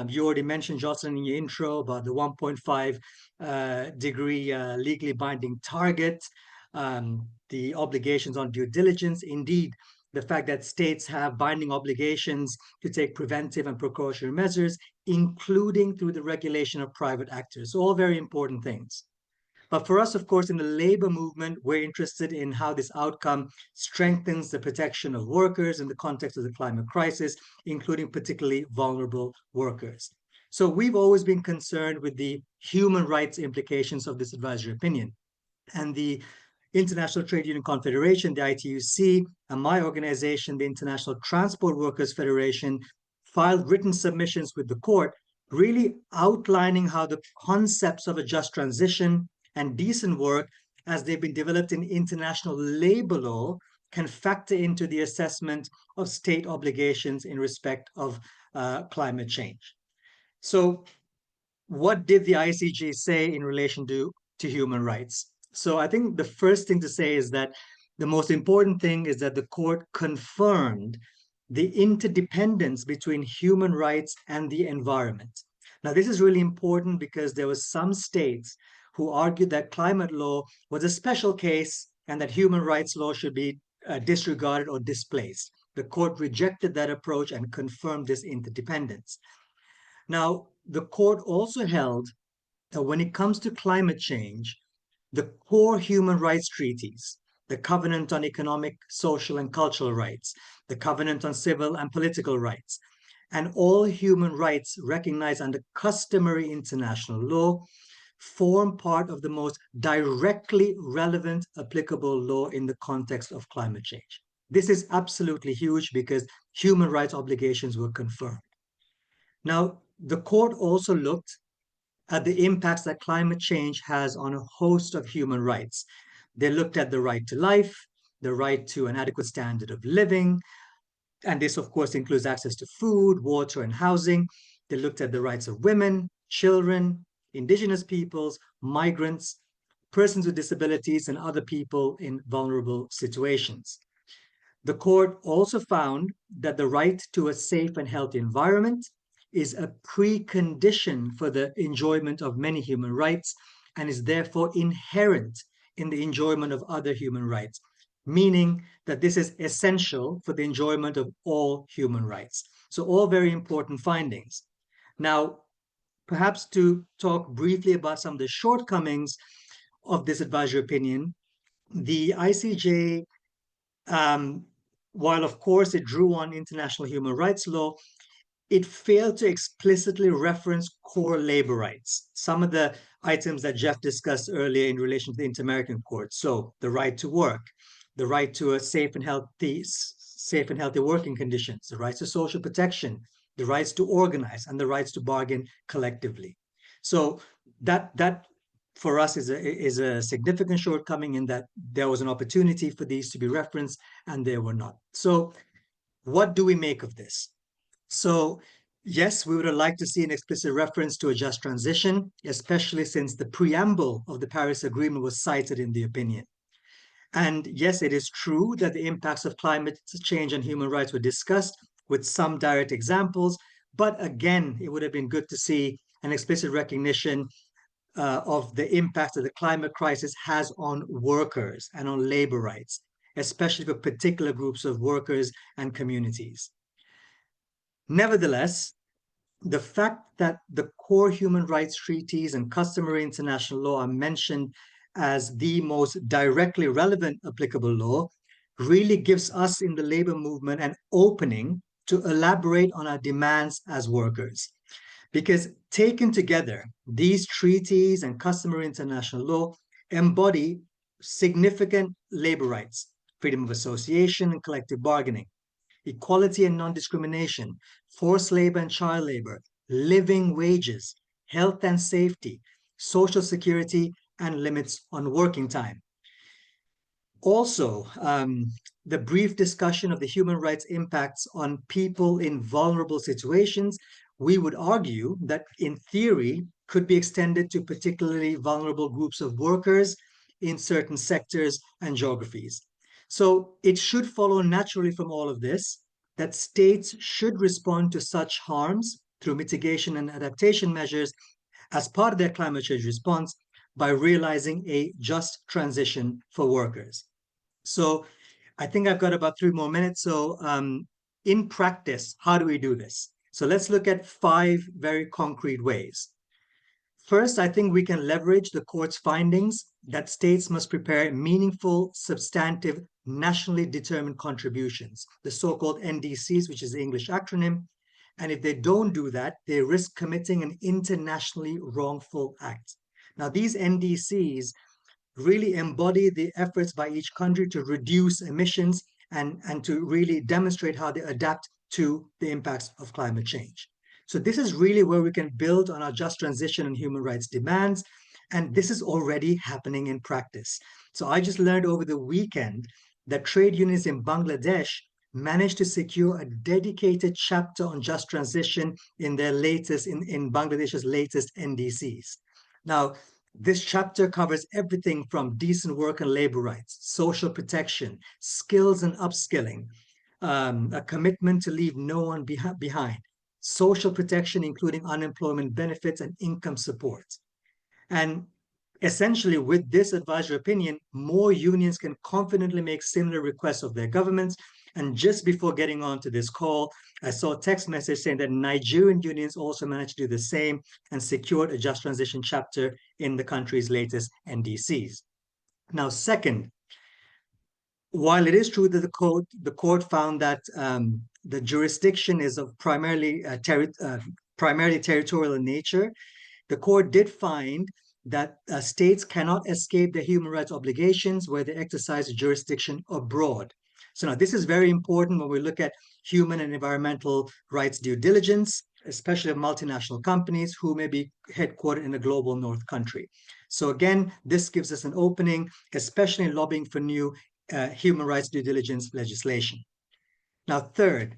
You already mentioned, Jocelyn, in your intro about the 1.5 degree legally binding target, the obligations on due diligence, indeed, the fact that states have binding obligations to take preventive and precautionary measures, including through the regulation of private actors. All very important things. But for us, of course, in the labor movement, we're interested in how this outcome strengthens the protection of workers in the context of the climate crisis, including particularly vulnerable workers. So we've always been concerned with the human rights implications of this advisory opinion. And the International Trade Union Confederation, the ITUC, and my organization, the International Transport Workers Federation, filed written submissions with the court, really outlining how the concepts of a just transition and decent work, as they've been developed in international labor law, can factor into the assessment of state obligations in respect of climate change. So what did the ICJ say in relation to human rights? So I think the first thing to say is that the most important thing is that the court confirmed the interdependence between human rights and the environment. Now, this is really important because there were some states who argued that climate law was a special case and that human rights law should be disregarded or displaced. The court rejected that approach and confirmed this interdependence. Now, the court also held that when it comes to climate change, the core human rights treaties, the Covenant on Economic, Social, and Cultural Rights, the Covenant on Civil and Political Rights, and all human rights recognized under customary international law form part of the most directly relevant applicable law in the context of climate change. This is absolutely huge because human rights obligations were confirmed. Now, the court also looked at the impacts that climate change has on a host of human rights. They looked at the right to life, the right to an adequate standard of living, and this, of course, includes access to food, water, and housing. They looked at the rights of women, children, indigenous peoples, migrants, persons with disabilities, and other people in vulnerable situations. The court also found that the right to a safe and healthy environment is a precondition for the enjoyment of many human rights and is therefore inherent in the enjoyment of other human rights, meaning that this is essential for the enjoyment of all human rights. So all very important findings. Now, perhaps to talk briefly about some of the shortcomings of this advisory opinion, the ICJ, while of course it drew on international human rights law, it failed to explicitly reference core labor rights, some of the items that Jeff discussed earlier in relation to the Inter-American Court. So the right to work, the right to a safe and healthy working conditions, the rights to social protection, the rights to organize, and the rights to bargain collectively. So that for us is a significant shortcoming in that there was an opportunity for these to be referenced and they were not. So what do we make of this? So yes, we would have liked to see an explicit reference to a just transition, especially since the preamble of the Paris Agreement was cited in the opinion. And yes, it is true that the impacts of climate change and human rights were discussed with some direct examples, but again, it would have been good to see an explicit recognition of the impact that the climate crisis has on workers and on labor rights, especially for particular groups of workers and communities. Nevertheless, the fact that the core human rights treaties and customary international law are mentioned as the most directly relevant applicable law really gives us in the labor movement an opening to elaborate on our demands as workers. Because taken together, these treaties and customary international law embody significant labor rights, freedom of association and collective bargaining, equality and non-discrimination, forced labor and child labor, living wages, health and safety, social security, and limits on working time. Also, the brief discussion of the human rights impacts on people in vulnerable situations, we would argue that in theory could be extended to particularly vulnerable groups of workers in certain sectors and geographies. So it should follow naturally from all of this that states should respond to such harms through mitigation and adaptation measures as part of their climate change response by realizing a just transition for workers. So I think I've got about 3 more minutes. So in practice, how do we do this? So let's look at 5 very concrete ways. First, I think we can leverage the court's findings that states must prepare meaningful, substantive, nationally determined contributions, the so-called NDCs, which is the English acronym. And if they don't do that, they risk committing an internationally wrongful act. Now, these NDCs really embody the efforts by each country to reduce emissions and to really demonstrate how they adapt to the impacts of climate change. So this is really where we can build on our just transition and human rights demands. And this is already happening in practice. So I just learned over the weekend that trade unions in Bangladesh managed to secure a dedicated chapter on just transition in their latest, in Bangladesh's latest NDCs. Now, this chapter covers everything from decent work and labor rights, social protection, skills and upskilling, a commitment to leave no one behind, social protection, including unemployment benefits and income support. And Essentially, with this advisory opinion, more unions can confidently make similar requests of their governments. And just before getting on to this call, I saw a text message saying that Nigerian unions also managed to do the same and secured a just transition chapter in the country's latest NDCs. Now, second, while it is true that the court found that the jurisdiction is of primarily territorial in nature, the court did find that states cannot escape their human rights obligations where they exercise jurisdiction abroad. So now this is very important when we look at human and environmental rights due diligence, especially of multinational companies who may be headquartered in a global north country. So again, this gives us an opening, especially in lobbying for new human rights due diligence legislation. Now, third,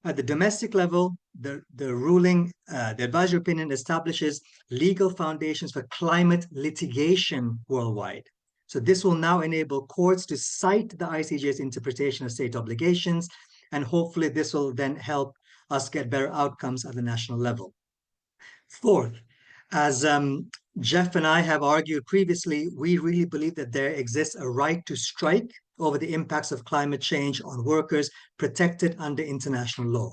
at the domestic level, the ruling, the advisory opinion establishes legal foundations for climate litigation worldwide. So this will now enable courts to cite the ICJ's interpretation of state obligations, and hopefully this will then help us get better outcomes at the national level. Fourth, as Jeff and I have argued previously, we really believe that there exists a right to strike over the impacts of climate change on workers protected under international law.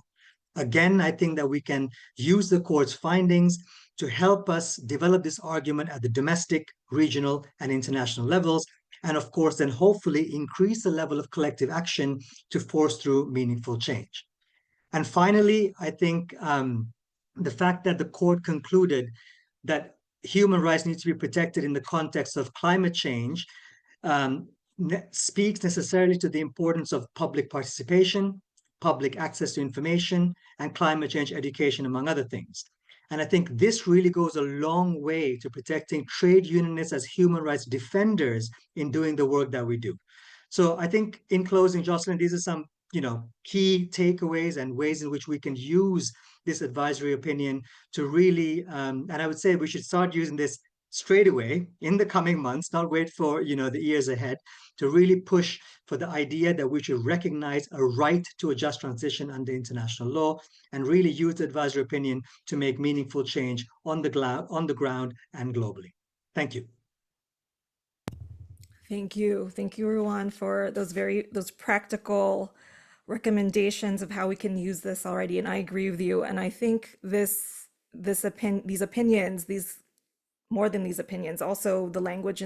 Again, I think that we can use the court's findings to help us develop this argument at the domestic, regional, and international levels, and of course, then hopefully increase the level of collective action to force through meaningful change. And finally, I think the fact that the court concluded that human rights need to be protected in the context of climate change speaks necessarily to the importance of public participation, public access to information, and climate change education, among other things. And I think this really goes a long way to protecting trade unionists as human rights defenders in doing the work that we do. So I think in closing, Jocelyn, these are some key takeaways and ways in which we can use this advisory opinion to really, and I would say we should start using this straight away in the coming months, not wait for the years ahead, to really push for the idea that we should recognize a right to a just transition under international law and really use the advisory opinion to make meaningful change on the ground and globally. Thank you. Thank you. Thank you, Ruwan, for those practical recommendations of how we can use this already. And I agree with you. And I think these opinions, more than these opinions, also the language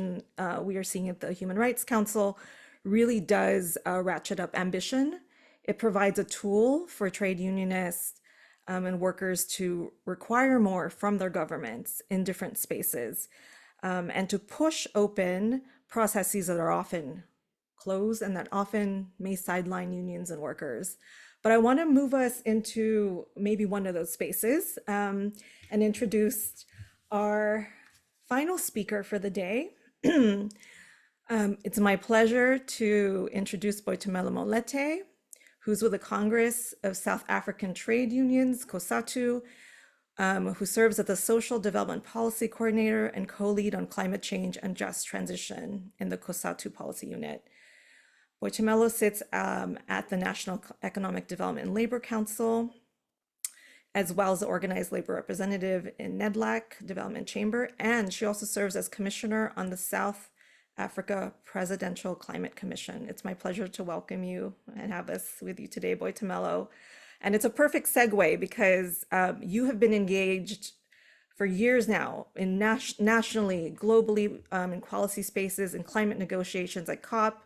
we are seeing at the Human Rights Council really does ratchet up ambition. It provides a tool for trade unionists and workers to require more from their governments in different spaces and to push open processes that are often closed and that often may sideline unions and workers. But I want to move us into maybe one of those spaces and introduce our final speaker for the day. It's my pleasure to introduce Boitumelo Molete, who's with the Congress of South African Trade Unions, COSATU, who serves as the Social Development Policy Coordinator and co-lead on climate change and just transition in the COSATU Policy Unit. Boitumelo sits at the National Economic Development and Labor Council, as well as the organized labor representative in NEDLAC Development Chamber, and she also serves as commissioner on the South Africa Presidential Climate Commission. It's my pleasure to welcome you and have us with you today, Boitumelo. And it's a perfect segue because you have been engaged for years now in nationally, globally, in policy spaces and climate negotiations like COP.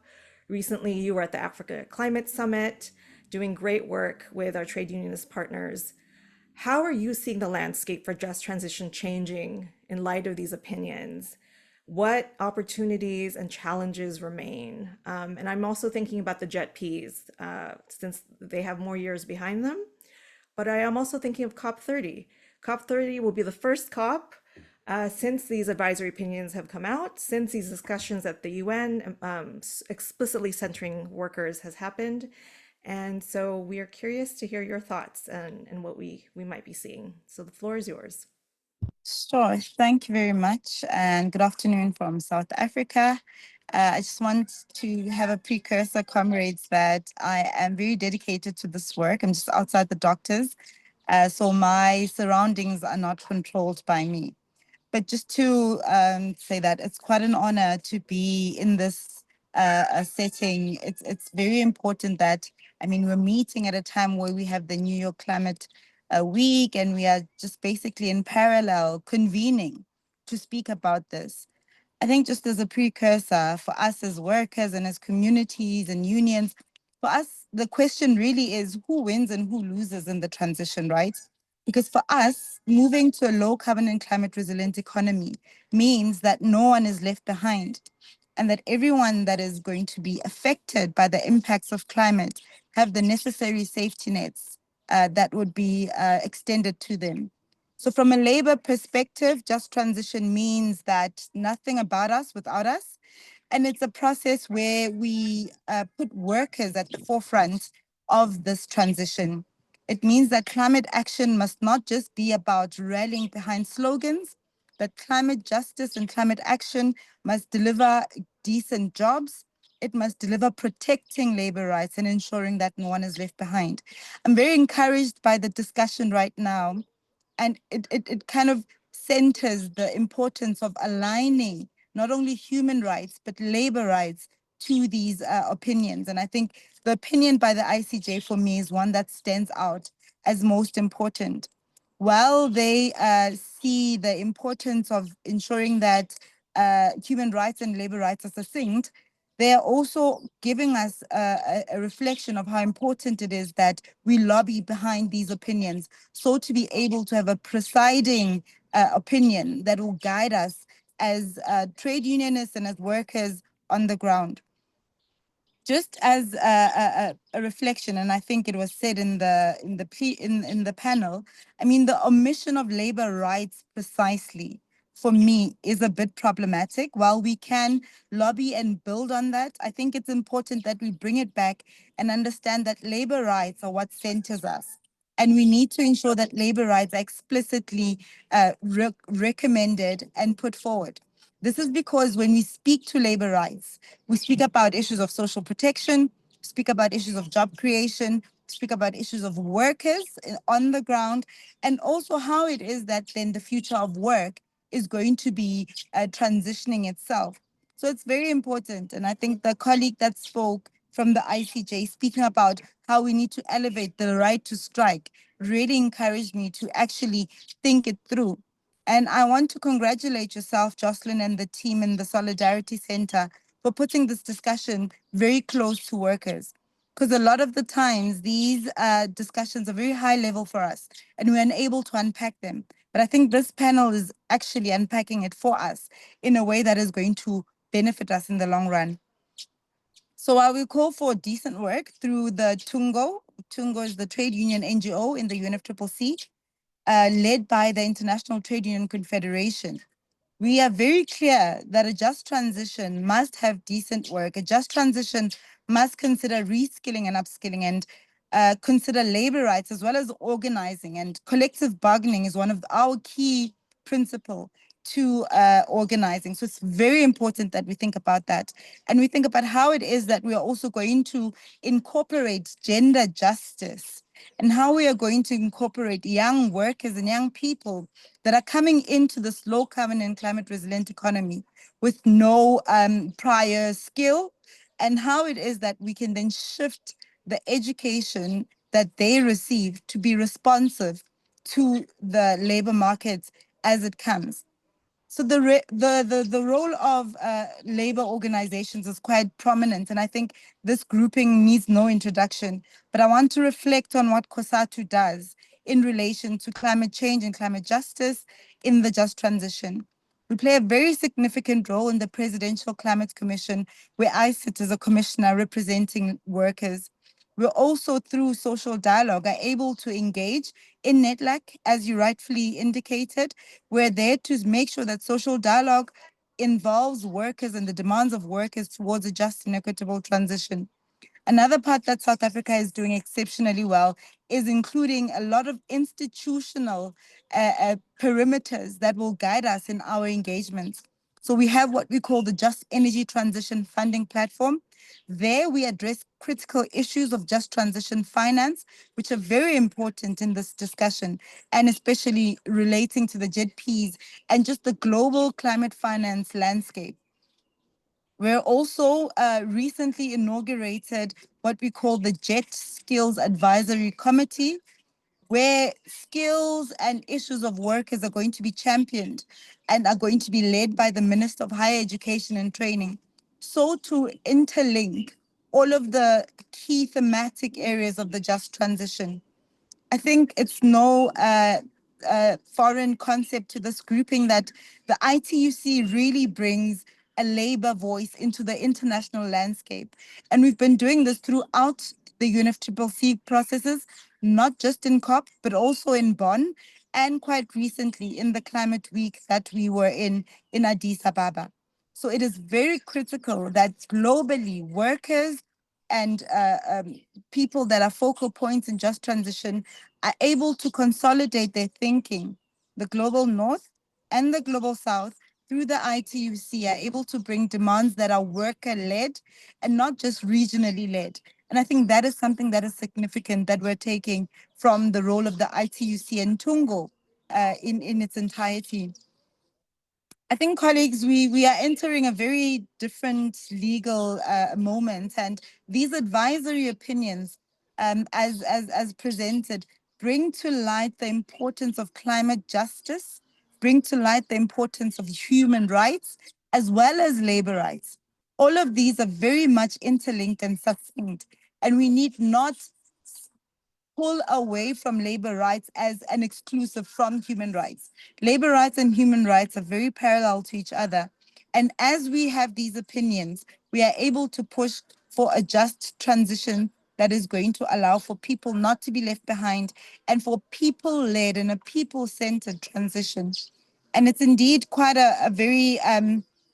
Recently, you were at the Africa Climate Summit, doing great work with our trade unionist partners. How are you seeing the landscape for just transition changing in light of these opinions? What opportunities and challenges remain? And I'm also thinking about the JETPs, since they have more years behind them. But I am also thinking of COP30. COP30 will be the first COP since these advisory opinions have come out, since these discussions at the UN explicitly centering workers has happened. And so we are curious to hear your thoughts and what we might be seeing. So the floor is yours. Sure. Thank you very much. And good afternoon from South Africa. I just want to have a precursor, comrades, that I am very dedicated to this work. I'm just outside the doctors. So my surroundings are not controlled by me. But just to say that it's quite an honor to be in this setting. It's very important that, I mean, we're meeting at a time where we have the New York Climate Week, and we are just basically in parallel convening to speak about this. I think just as a precursor for us as workers and as communities and unions, for us, the question really is who wins and who loses in the transition, right? Because for us, moving to a low carbon and climate resilient economy means that no one is left behind, and that everyone that is going to be affected by the impacts of climate have the necessary safety nets that would be extended to them. So from a labor perspective, just transition means that nothing about us without us. And it's a process where we put workers at the forefront of this transition. It means that climate action must not just be about rallying behind slogans, but climate justice and climate action must deliver decent jobs. It must deliver protecting labor rights and ensuring that no one is left behind. I'm very encouraged by the discussion right now, and it kind of centers the importance of aligning not only human rights, but labor rights to these opinions. And I think the opinion by the ICJ for me is one that stands out as most important. While they see the importance of ensuring that human rights and labor rights are succinct, they are also giving us a reflection of how important it is that we lobby behind these opinions. So to be able to have a presiding opinion that will guide us as trade unionists and as workers on the ground. Just as a reflection, and I think it was said in the panel, I mean, the omission of labor rights precisely for me is a bit problematic. While we can lobby and build on that, I think it's important that we bring it back and understand that labor rights are what centers us. And we need to ensure that labor rights are explicitly recommended and put forward. This is because when we speak to labor rights, we speak about issues of social protection, speak about issues of job creation, speak about issues of workers on the ground, and also how it is that then the future of work is going to be transitioning itself. So it's very important. And I think the colleague that spoke from the ICJ speaking about how we need to elevate the right to strike really encouraged me to actually think it through. And I want to congratulate yourself, Jocelyn, and the team in the Solidarity Center for putting this discussion very close to workers. Because a lot of the times, these discussions are very high level for us, and we're unable to unpack them. But I think this panel is actually unpacking it for us in a way that is going to benefit us in the long run. So I will call for decent work through the TUNGO. TUNGO is the trade union NGO in the UNFCCC, led by the International Trade Union Confederation. We are very clear that a just transition must have decent work. A just transition must consider reskilling and upskilling, and consider labor rights as well as organizing. And collective bargaining is one of our key principles to organizing. So it's very important that we think about that. And we think about how it is that we are also going to incorporate gender justice, and how we are going to incorporate young workers and young people that are coming into this low carbon and climate resilient economy with no prior skill, and how it is that we can then shift the education that they receive to be responsive to the labor markets as it comes. So the role of labor organizations is quite prominent, and I think this grouping needs no introduction. But I want to reflect on what COSATU does in relation to climate change and climate justice in the just transition. We play a very significant role in the Presidential Climate Commission, where I sit as a commissioner representing workers. We're also, through social dialogue, are able to engage in NETLAC, as you rightfully indicated. We're there to make sure that social dialogue involves workers and the demands of workers towards a just and equitable transition. Another part that South Africa is doing exceptionally well is including a lot of institutional perimeters that will guide us in our engagements. So we have what we call the Just Energy Transition Funding Platform. There we address critical issues of just transition finance, which are very important in this discussion, and especially relating to the JETPs and just the global climate finance landscape. We're also recently inaugurated what we call the JET Skills Advisory Committee, where skills and issues of workers are going to be championed and are going to be led by the Minister of Higher Education and Training. So to interlink all of the key thematic areas of the just transition. I think it's no foreign concept to this grouping that the ITUC really brings a labor voice into the international landscape. And we've been doing this throughout the UNFCCC processes, not just in COP, but also in Bonn, and quite recently in the climate week that we were in Addis Ababa. So it is very critical that globally workers and people that are focal points in just transition are able to consolidate their thinking. The global north and the global south through the ITUC are able to bring demands that are worker-led and not just regionally led. And I think that is something that is significant that we're taking from the role of the ITUC and Tungo in its entirety. I think, colleagues, we are entering a very different legal moment, and these advisory opinions, as presented, bring to light the importance of climate justice, bring to light the importance of human rights, as well as labor rights. All of these are very much interlinked and succinct, and we need not pull away from labor rights as an exclusive from human rights. Labor rights and human rights are very parallel to each other. And as we have these opinions, we are able to push for a just transition that is going to allow for people not to be left behind and for people-led and a people-centered transition. And it's indeed quite a very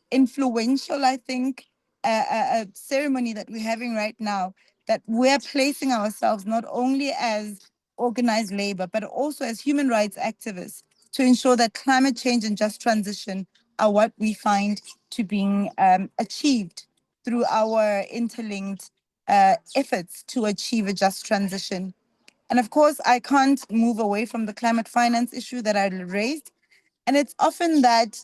influential, I think, a ceremony that we're having right now, that we're placing ourselves not only as organized labor, but also as human rights activists to ensure that climate change and just transition are what we find to being achieved through our interlinked efforts to achieve a just transition. And of course, I can't move away from the climate finance issue that I raised. And it's often that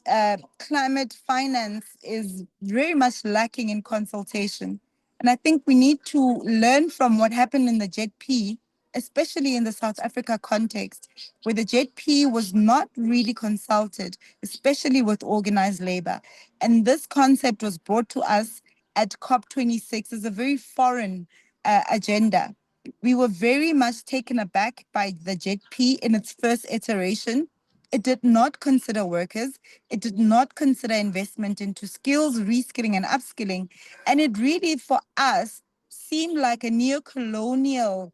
climate finance is very much lacking in consultation. And I think we need to learn from what happened in the JETP, especially in the South Africa context, where the JETP was not really consulted, especially with organized labor. And this concept was brought to us at COP26 as a very foreign agenda. We were very much taken aback by the JETP in its first iteration. It did not consider workers. It did not consider investment into skills, reskilling and upskilling. And it really, for us, seemed like a neo-colonial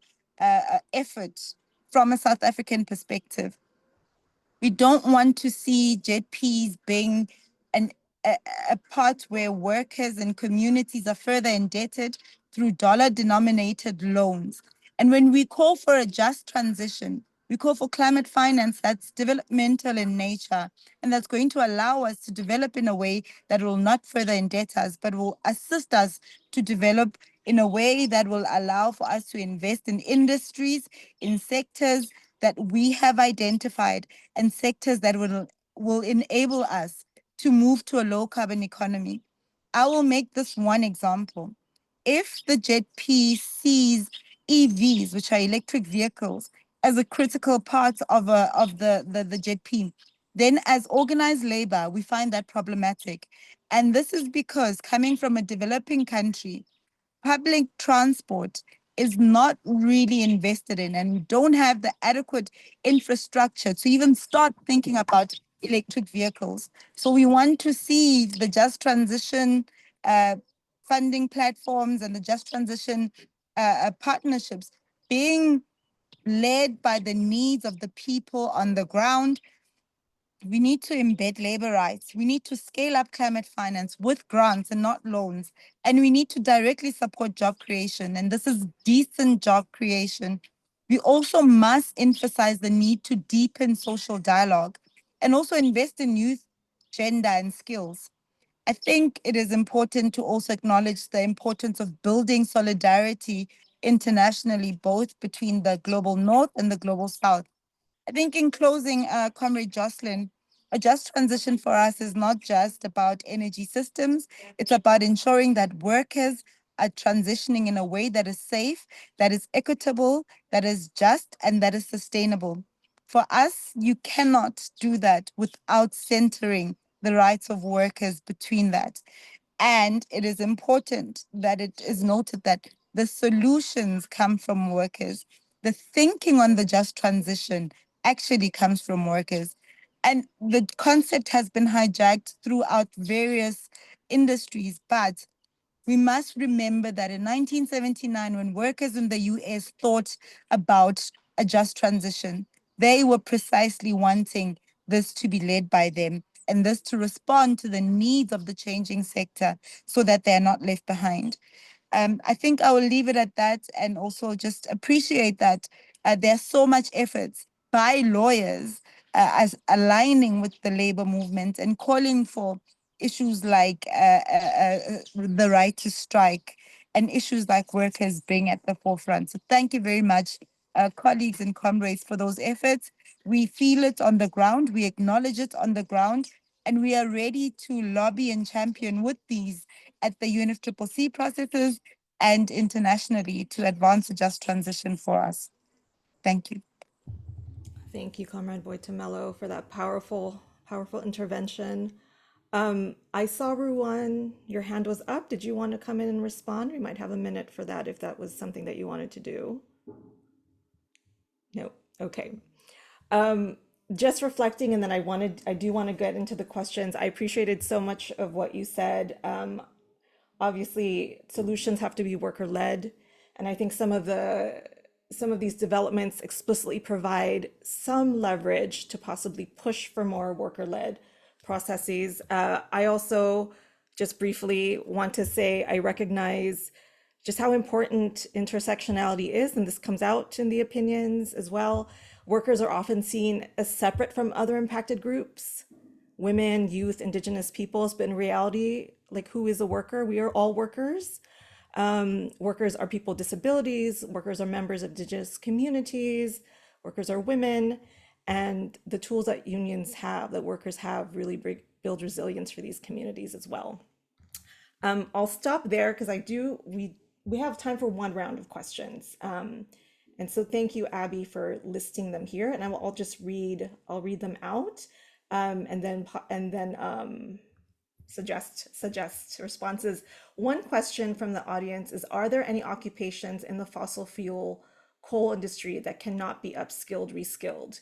effort from a South African perspective. We don't want to see JETPs being a part where workers and communities are further indebted through dollar-denominated loans. And when we call for a just transition, we call for climate finance that's developmental in nature and that's going to allow us to develop in a way that will not further indebt us, but will assist us to develop in a way that will allow for us to invest in industries, in sectors that we have identified, and sectors that will enable us to move to a low carbon economy. I will make this one example. If the JETP sees EVs, which are electric vehicles, as a critical part of the JETP, then as organized labor, we find that problematic. And this is because coming from a developing country, public transport is not really invested in, and we don't have the adequate infrastructure to even start thinking about electric vehicles. So we want to see the just transition funding platforms and the just transition partnerships being led by the needs of the people on the ground. We need to embed labor rights. We need to scale up climate finance with grants and not loans. And we need to directly support job creation. And this is decent job creation. We also must emphasize the need to deepen social dialogue and also invest in youth, gender, and skills. I think it is important to also acknowledge the importance of building solidarity internationally, both between the global north and the global south. I think in closing, Comrade Jocelyn, a just transition for us is not just about energy systems. It's about ensuring that workers are transitioning in a way that is safe, that is equitable, that is just, and that is sustainable. For us, you cannot do that without centering the rights of workers between that. And it is important that it is noted that the solutions come from workers. The thinking on the just transition actually comes from workers. And the concept has been hijacked throughout various industries, but we must remember that in 1979, when workers in the US thought about a just transition, they were precisely wanting this to be led by them and this to respond to the needs of the changing sector so that they're not left behind. I think I will leave it at that and also just appreciate that there's so much efforts by lawyers as aligning with the labor movement and calling for issues like the right to strike and issues like workers being at the forefront. So thank you very much, colleagues and comrades, for those efforts. We feel it on the ground, we acknowledge it on the ground, and we are ready to lobby and champion with these at the UNFCCC processes and internationally to advance a just transition for us. Thank you. Thank you, Comrade Boitamelo, for that powerful, powerful intervention. I saw Ruwan, your hand was up. Did you want to come in and respond? We might have a minute for that if that was something that you wanted to do. No, okay. Just reflecting, and then I do want to get into the questions. I appreciated so much of what you said. Obviously, solutions have to be worker-led, and I think some of these developments explicitly provide some leverage to possibly push for more worker-led processes. I also just briefly want to say I recognize just how important intersectionality is, and this comes out in the opinions as well. Workers are often seen as separate from other impacted groups, women, youth, indigenous peoples, but in reality, like, who is a worker? We are all workers. Workers are people with disabilities, workers are members of indigenous communities, workers are women, and the tools that unions have, that workers have, really build resilience for these communities as well. I'll stop there because we have time for one round of questions. And so thank you, Abby, for listing them here. And I'll read them out and then suggest responses. One question from the audience is, are there any occupations in the fossil fuel coal industry that cannot be upskilled, reskilled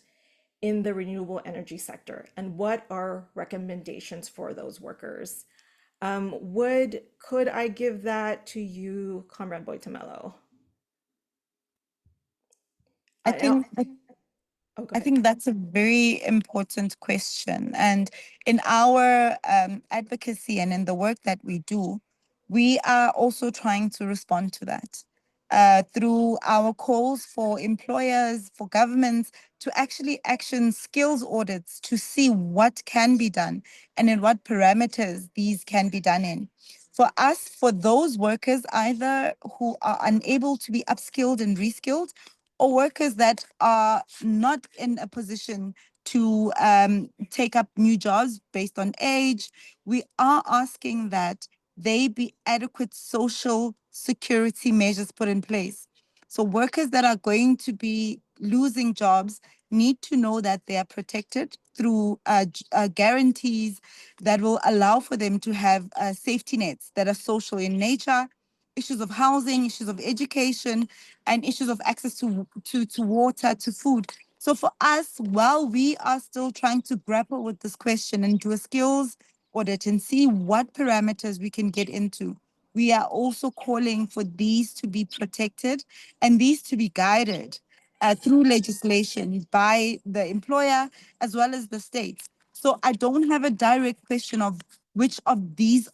in the renewable energy sector? And what are recommendations for those workers? Could I give that to you, Comrade Boitamelo? I think Oh, I think that's a very important question. And in our advocacy and in the work that we do, we are also trying to respond to that through our calls for employers, for governments to actually action skills audits to see what can be done and in what parameters these can be done in. For us, for those workers either who are unable to be upskilled and reskilled, or workers that are not in a position to take up new jobs based on age, we are asking that they be adequate social security measures put in place. So workers that are going to be losing jobs need to know that they are protected through guarantees that will allow for them to have safety nets that are social in nature, issues of housing, issues of education, and issues of access to water, to food. So for us, while we are still trying to grapple with this question and do a skills audit and see what parameters we can get into, we are also calling for these to be protected and these to be guided through legislation by the employer as well as the states. So I don't have a direct question of which of these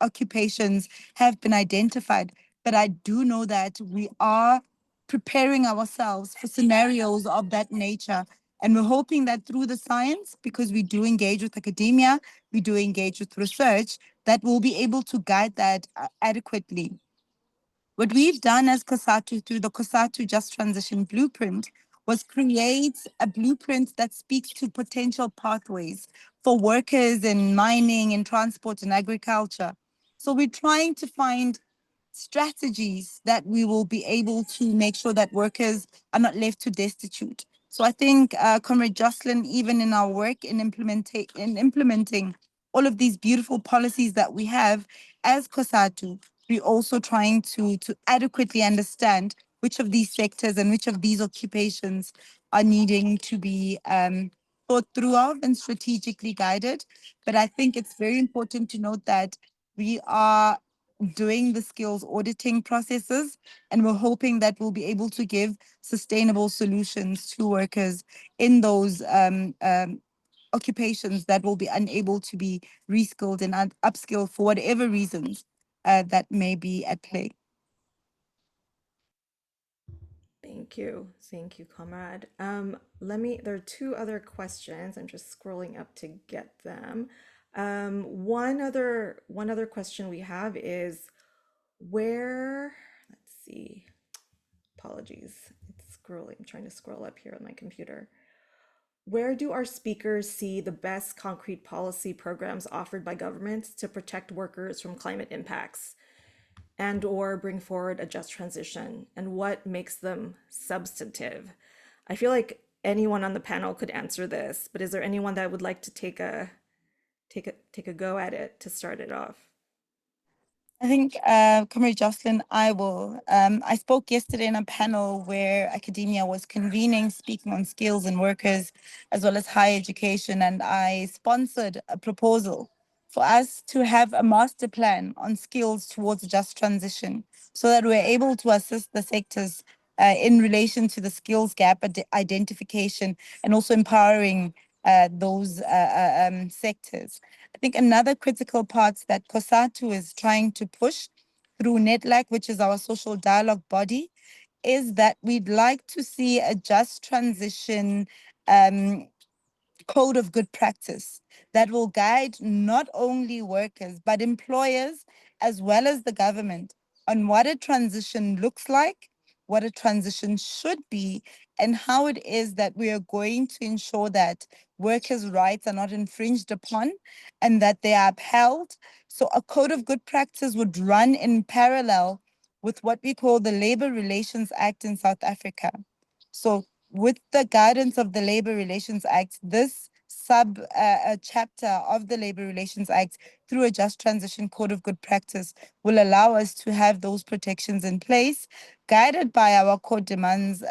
occupations have been identified, but I do know that we are preparing ourselves for scenarios of that nature And we're hoping that through the science, because we do engage with academia, we do engage with research, that we'll be able to guide that adequately. What we've done as COSATU through the COSATU Just Transition Blueprint was create a blueprint that speaks to potential pathways for workers in mining and transport and agriculture. So we're trying to find strategies that we will be able to make sure that workers are not left to destitute. So I think, Comrade Jocelyn, even in our work in implementing all of these beautiful policies that we have as COSATU, we're also trying to adequately understand which of these sectors and which of these occupations are needing to be thought through of and strategically guided. But I think it's very important to note that we are doing the skills auditing processes, and we're hoping that we'll be able to give sustainable solutions to workers in those occupations that will be unable to be reskilled and upskilled for whatever reasons that may be at play. Thank you, comrade. There are two other questions. I'm just scrolling up to get them. One other question we have is let's see, apologies, I'm trying to scroll up here on my computer. Where do our speakers see the best concrete policy programs offered by governments to protect workers from climate impacts and or bring forward a just transition, and what makes them substantive? I feel like anyone on the panel could answer this, but is there anyone that would like to take a go at it to start it off? I think, Comrade Jocelyn, I will. I spoke yesterday in a panel where academia was convening, speaking on skills and workers, as well as higher education, and I sponsored a proposal for us to have a master plan on skills towards just transition, so that we're able to assist the sectors in relation to the skills gap identification and also empowering those sectors. I think another critical part that COSATU is trying to push through NETLAC, which is our social dialogue body, is that we'd like to see a just transition code of good practice that will guide not only workers, but employers as well as the government on what a transition looks like, what a transition should be, and how it is that we are going to ensure that workers' rights are not infringed upon and that they are upheld. So a code of good practice would run in parallel with what we call the Labor Relations Act in South Africa. So with the guidance of the Labor Relations Act, this sub chapter of the Labor Relations Act through a just transition code of good practice will allow us to have those protections in place, guided by our core demands,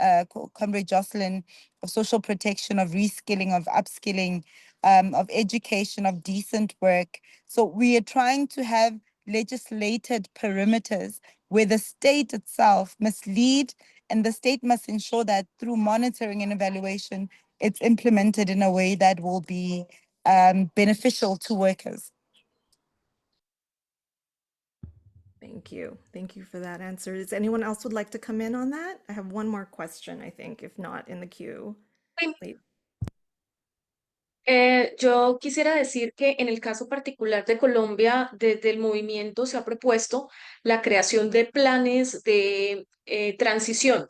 Comrade Jocelyn, of social protection, of reskilling, of upskilling, of education, of decent work. So we are trying to have legislated perimeters where the state itself must lead, and the state must ensure that through monitoring and evaluation, it's implemented in a way that will be beneficial to workers. Thank you. Thank you for that answer. Does anyone else would like to come in on that? I have one more question, I think, if not in the queue. Please. Yo quisiera decir que en el caso particular de Colombia, desde el movimiento se ha propuesto la creación de planes de transición.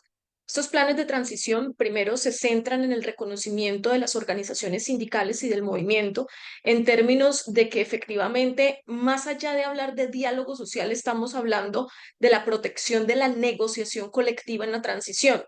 Estos planes de transición primero se centran en el reconocimiento de las organizaciones sindicales y del movimiento en términos de que efectivamente, más allá de hablar de diálogo social, estamos hablando de la protección de la negociación colectiva en la transición.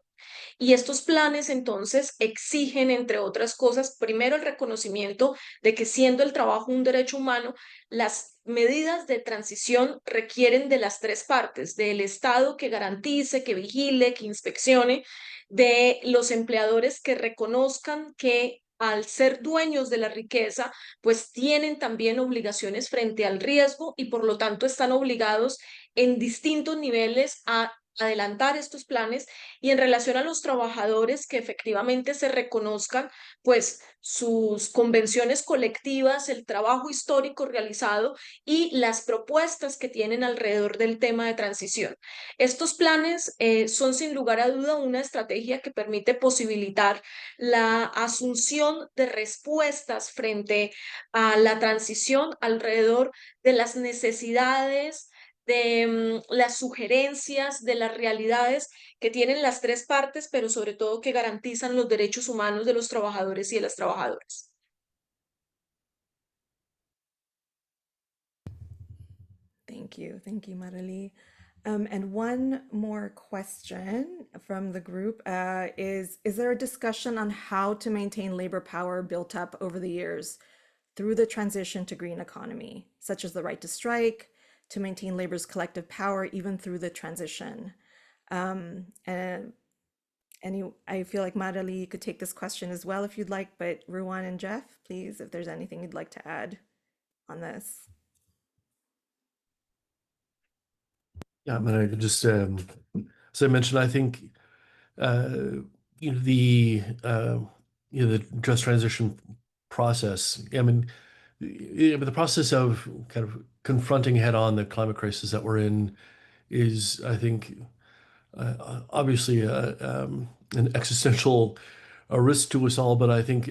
Y estos planes entonces exigen, entre otras cosas, primero el reconocimiento de que siendo el trabajo un derecho humano, las medidas de transición requieren de las tres partes, del Estado que garantice, que vigile, que inspeccione, de los empleadores que reconozcan que al ser dueños de la riqueza, pues tienen también obligaciones frente al riesgo y por lo tanto están obligados en distintos niveles a adelantar estos planes y en relación a los trabajadores que efectivamente se reconozcan pues sus convenciones colectivas, el trabajo histórico realizado y las propuestas que tienen alrededor del tema de transición. Estos planes son sin lugar a duda una estrategia que permite posibilitar la asunción de respuestas frente a la transición alrededor de las necesidades, de las sugerencias, de las realidades que tienen las tres partes, pero sobre todo que garantizan los derechos humanos de los trabajadores y de las trabajadoras. Thank you, Marily. And one more question from the group is there a discussion on how to maintain labor power built up over the years through the transition to green economy, such as the right to strike, to maintain labor's collective power even through the transition? And I feel like Marily, you could take this question as well if you'd like, but Ruwan and Jeff, please, if there's anything you'd like to add on this. Yeah, I mean, I could just, as I mentioned, I think, you know, the just transition process. I mean, the process of kind of confronting head on the climate crisis that we're in is, I think, obviously an existential risk to us all, but I think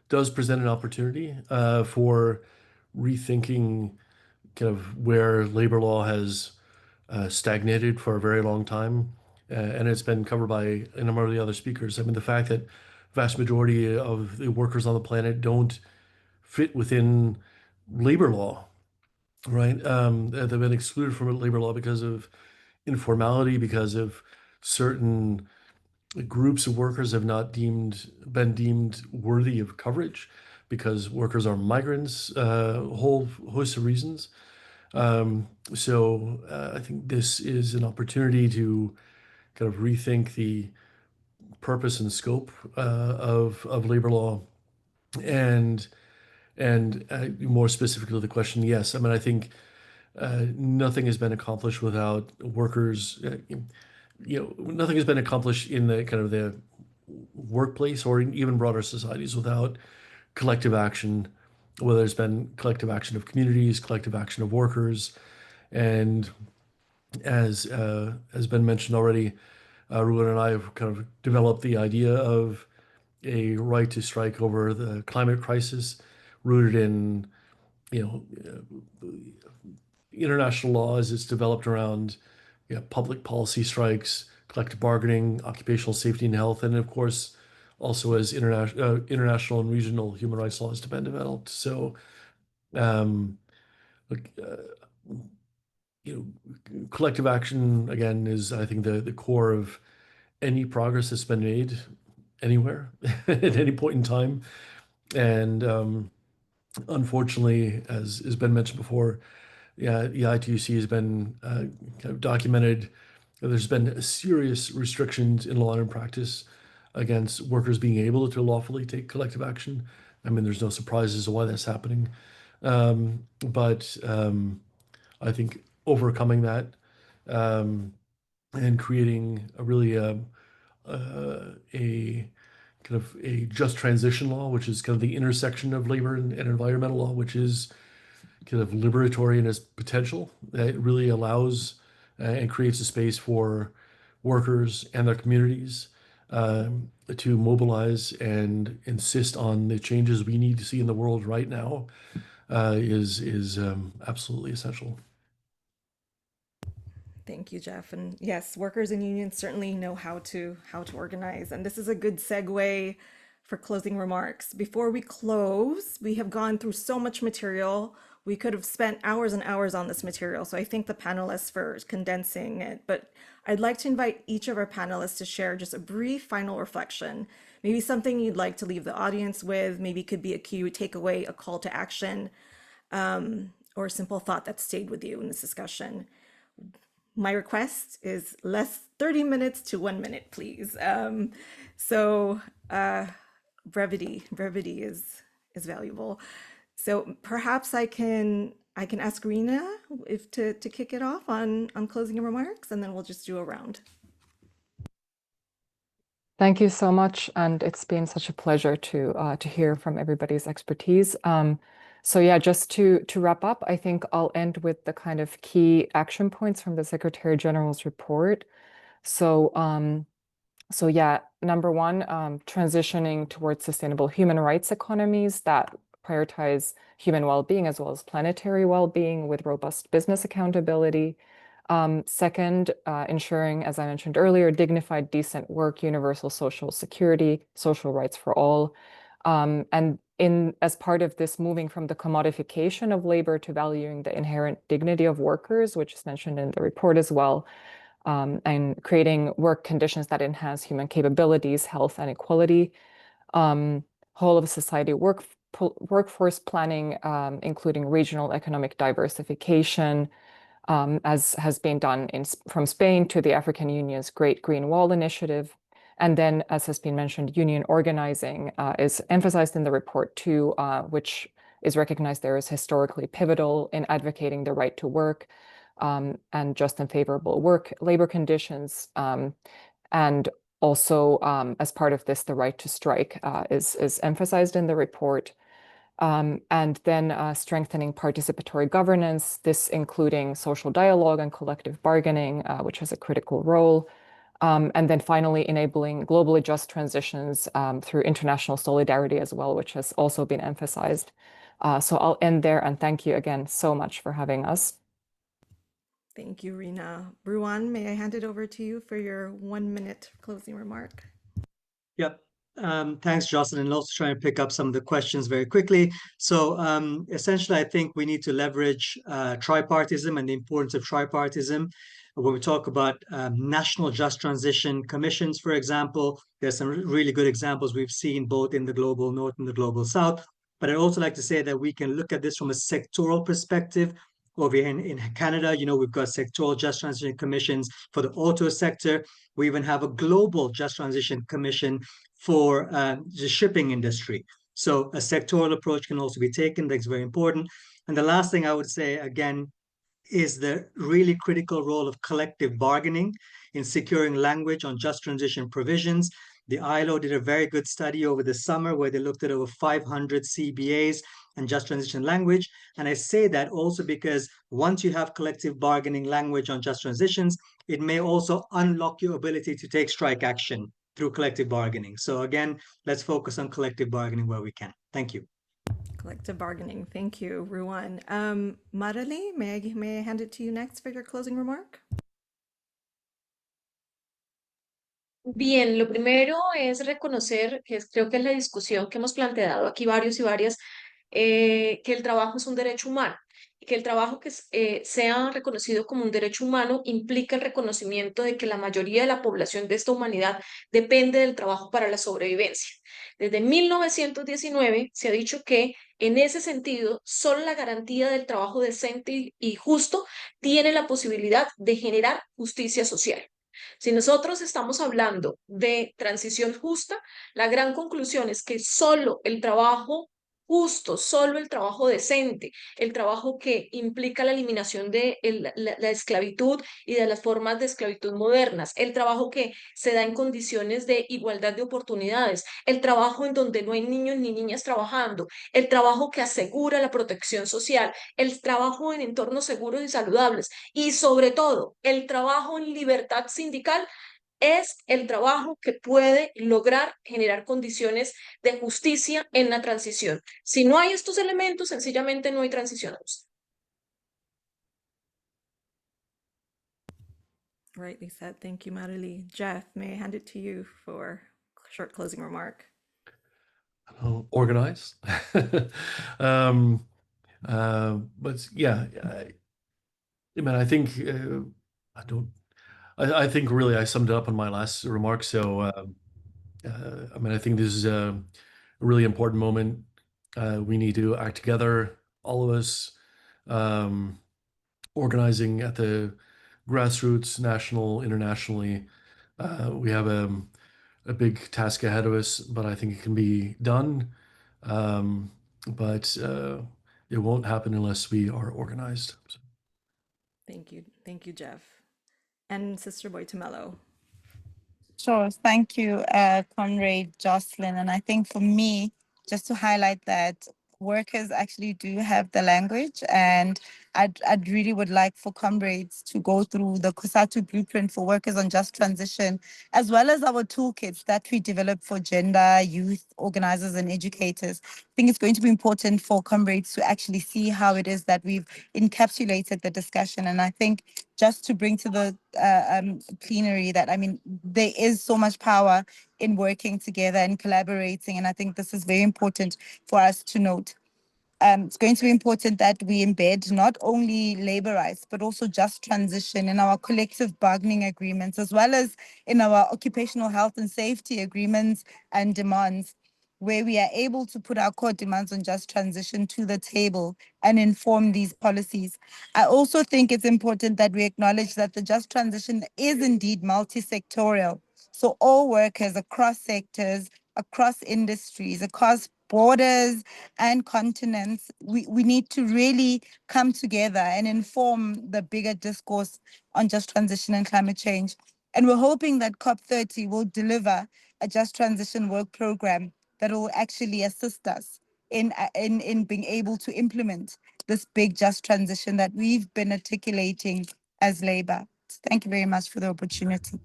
does present an opportunity for rethinking kind of where labor law has stagnated for a very long time, and it's been covered by a number of the other speakers. I mean, the fact that vast majority of the workers on the planet don't fit within labor law, right? They've been excluded from labor law because of informality, because of certain groups of workers have not been deemed worthy of coverage, because workers are migrants, a whole host of reasons. So I think this is an opportunity to kind of rethink the purpose and scope of labor law, and more specifically the question, yes, I mean, I think nothing has been accomplished without workers. Nothing has been accomplished in the kind of the workplace or in even broader societies without collective action, whether it's been collective action of communities, collective action of workers, and as has been mentioned already, Ruben and I have kind of developed the idea of a right to strike over the climate crisis, rooted in, international law as it's developed around public policy strikes, collective bargaining, occupational safety and health, and of course, also as international and regional human rights laws have been developed. So, collective action again is, I think, the core of any progress that's been made anywhere at any point in time. And unfortunately, as has been mentioned before, the ITUC has been kind of documented. There's been serious restrictions in law and practice against workers being able to lawfully take collective action. I mean, there's no surprise as to why that's happening. But I think overcoming that and creating a kind of a just transition law, which is kind of the intersection of labor and environmental law, which is kind of liberatory in its potential. It really allows and creates a space for workers and their communities to mobilize and insist on the changes we need to see in the world right now is absolutely essential. Thank you, Jeff. And yes, workers and unions certainly know how to organize. And this is a good segue for closing remarks. Before we close, we have gone through so much material. We could have spent hours and hours on this material. So I thank the panelists for condensing it. But I'd like to invite each of our panelists to share just a brief final reflection. Maybe something you'd like to leave the audience with. Maybe it could be a cue, takeaway, a call to action, or a simple thought that stayed with you in this discussion. My request is less 30 minutes to 1 minute, please. Brevity is valuable. So perhaps I can I can ask Rena if to kick it off on closing remarks, and then we'll just do a round. Thank you so much, and it's been such a pleasure to hear from everybody's expertise. So yeah, just to wrap up, I think I'll end with the kind of key action points from the Secretary General's report. So yeah, number one, transitioning towards sustainable human rights economies that prioritize human well-being as well as planetary well-being with robust business accountability. Second, ensuring, as I mentioned earlier, dignified, decent work, universal social security, social rights for all. And as part of this, moving from the commodification of labor to valuing the inherent dignity of workers, which is mentioned in the report as well, and creating work conditions that enhance human capabilities, health, and equality. Whole of society workforce planning, including regional economic diversification, as has been done from Spain to the African Union's Great Green Wall Initiative. And then, as has been mentioned, union organizing is emphasized in the report too, which is recognized there as historically pivotal in advocating the right to work and just and favorable labor conditions. And also, as part of this, the right to strike is emphasized in the report. And then strengthening participatory governance, this including social dialogue and collective bargaining, which has a critical role. And then finally, enabling globally just transitions through international solidarity as well, which has also been emphasized. So I'll end there and thank you again so much for having us. Thank you, Rena. Ruan, may I hand it over to you for your 1 minute closing remark? Yep. Thanks, Jocelyn. And also trying to pick up some of the questions very quickly. So essentially, I think we need to leverage tripartism and the importance of tripartism. When we talk about national just transition commissions, for example, there's some really good examples we've seen both in the global north and the global south. But I'd also like to say that we can look at this from a sectoral perspective. Over here in Canada, we've got sectoral just transition commissions for the auto sector. We even have a global just transition commission for the shipping industry. So a sectoral approach can also be taken. That's very important. And the last thing I would say, again, is the really critical role of collective bargaining in securing language on just transition provisions. The ILO did a very good study over the summer where they looked at over 500 CBAs and just transition language. And I say that also because once you have collective bargaining language on just transitions, it may also unlock your ability to take strike action through collective bargaining. So again, let's focus on collective bargaining where we can. Thank you. Collective bargaining. Thank you, Ruan. Marali, may I hand it to you next for your closing remark? Bien, lo primero es reconocer, creo que es la discusión que hemos planteado aquí varios y varias, que el trabajo es un derecho humano y que el trabajo que sea reconocido como un derecho humano implica el reconocimiento de que la mayoría de la población de esta humanidad depende del trabajo para la sobrevivencia. Desde 1919 se ha dicho que en ese sentido, solo la garantía del trabajo decente y justo tiene la posibilidad de generar justicia social. Si nosotros estamos hablando de transición justa, la gran conclusión es que solo el trabajo justo, solo el trabajo decente, el trabajo que implica la eliminación de la esclavitud y de las formas de esclavitud modernas, el trabajo que se da en condiciones de igualdad de oportunidades, el trabajo en donde no hay niños ni niñas trabajando, el trabajo que asegura la protección social, el trabajo en entornos seguros y saludables y sobre todo el trabajo en libertad sindical es el trabajo que puede lograr generar condiciones de justicia en la transición. Si no hay estos elementos, sencillamente no hay transición justa. Rightly said. Thank you, Marali. Jeff, may I hand it to you for a short closing remark? Organize. But yeah, I mean, I think I think really I summed it up in my last remark. So I mean, I think this is a really important moment. We need to act together, all of us, organizing at the grassroots, national, internationally. We have a big task ahead of us, but I think it can be done. But It won't happen unless we are organized. So. Thank you, Jeff. And Sister Boitumelo. Sure. Thank you, Comrade Jocelyn. And I think for me, just to highlight that workers actually do have the language, and I'd really would like for comrades to go through the COSATU blueprint for workers on just transition, as well as our toolkits that we develop for gender, youth, organizers, and educators. I think it's going to be important for comrades to actually see how it is that we've encapsulated the discussion. And I think just to bring to the plenary that, I mean, there is so much power in working together and collaborating. And I think this is very important for us to note. It's going to be important that we embed not only labor rights, but also just transition in our collective bargaining agreements, as well as in our occupational health and safety agreements and demands, where we are able to put our core demands on just transition to the table and inform these policies. I also think it's important that we acknowledge that the just transition is indeed multi-sectorial. So all workers across sectors, across industries, across borders and continents, we need to really come together and inform the bigger discourse on just transition and climate change. And we're hoping that COP30 will deliver a just transition work program that will actually assist us in being able to implement this big just transition that we've been articulating as labor. Thank you very much for the opportunity.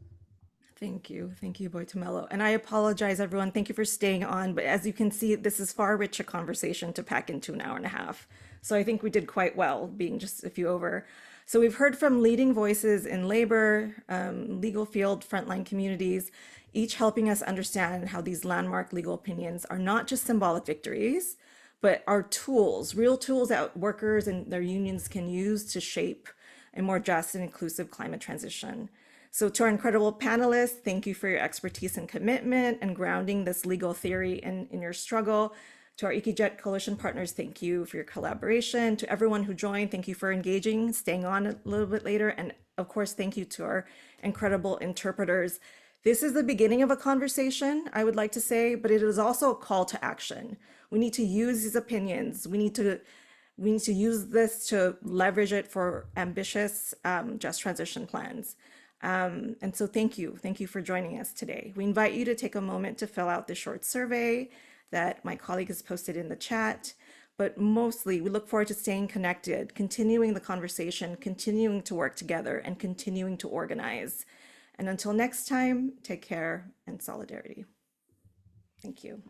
Thank you, Boitumelo. And I apologize, everyone. Thank you for staying on. But as you can see, this is far richer conversation to pack into an hour and a half. So I think we did quite well, being just a few over. So we've heard from leading voices in labor, legal field, frontline communities, each helping us understand how these landmark legal opinions are not just symbolic victories, but are tools, real tools that workers and their unions can use to shape a more just and inclusive climate transition. So to our incredible panelists, thank you for your expertise and commitment and grounding this legal theory in your struggle. To our EcoJet Coalition partners, thank you for your collaboration. To everyone who joined, thank you for engaging, staying on a little bit later. And of course, thank you to our incredible interpreters. This is the beginning of a conversation, I would like to say, but it is also a call to action. We need to use these opinions. We need to use this to leverage it for ambitious just transition plans. And so thank you for joining us today. We invite you to take a moment to fill out the short survey that my colleague has posted in the chat, but mostly we look forward to staying connected, continuing the conversation, continuing to work together, and continuing to organize. And until next time, take care and solidarity. Thank you.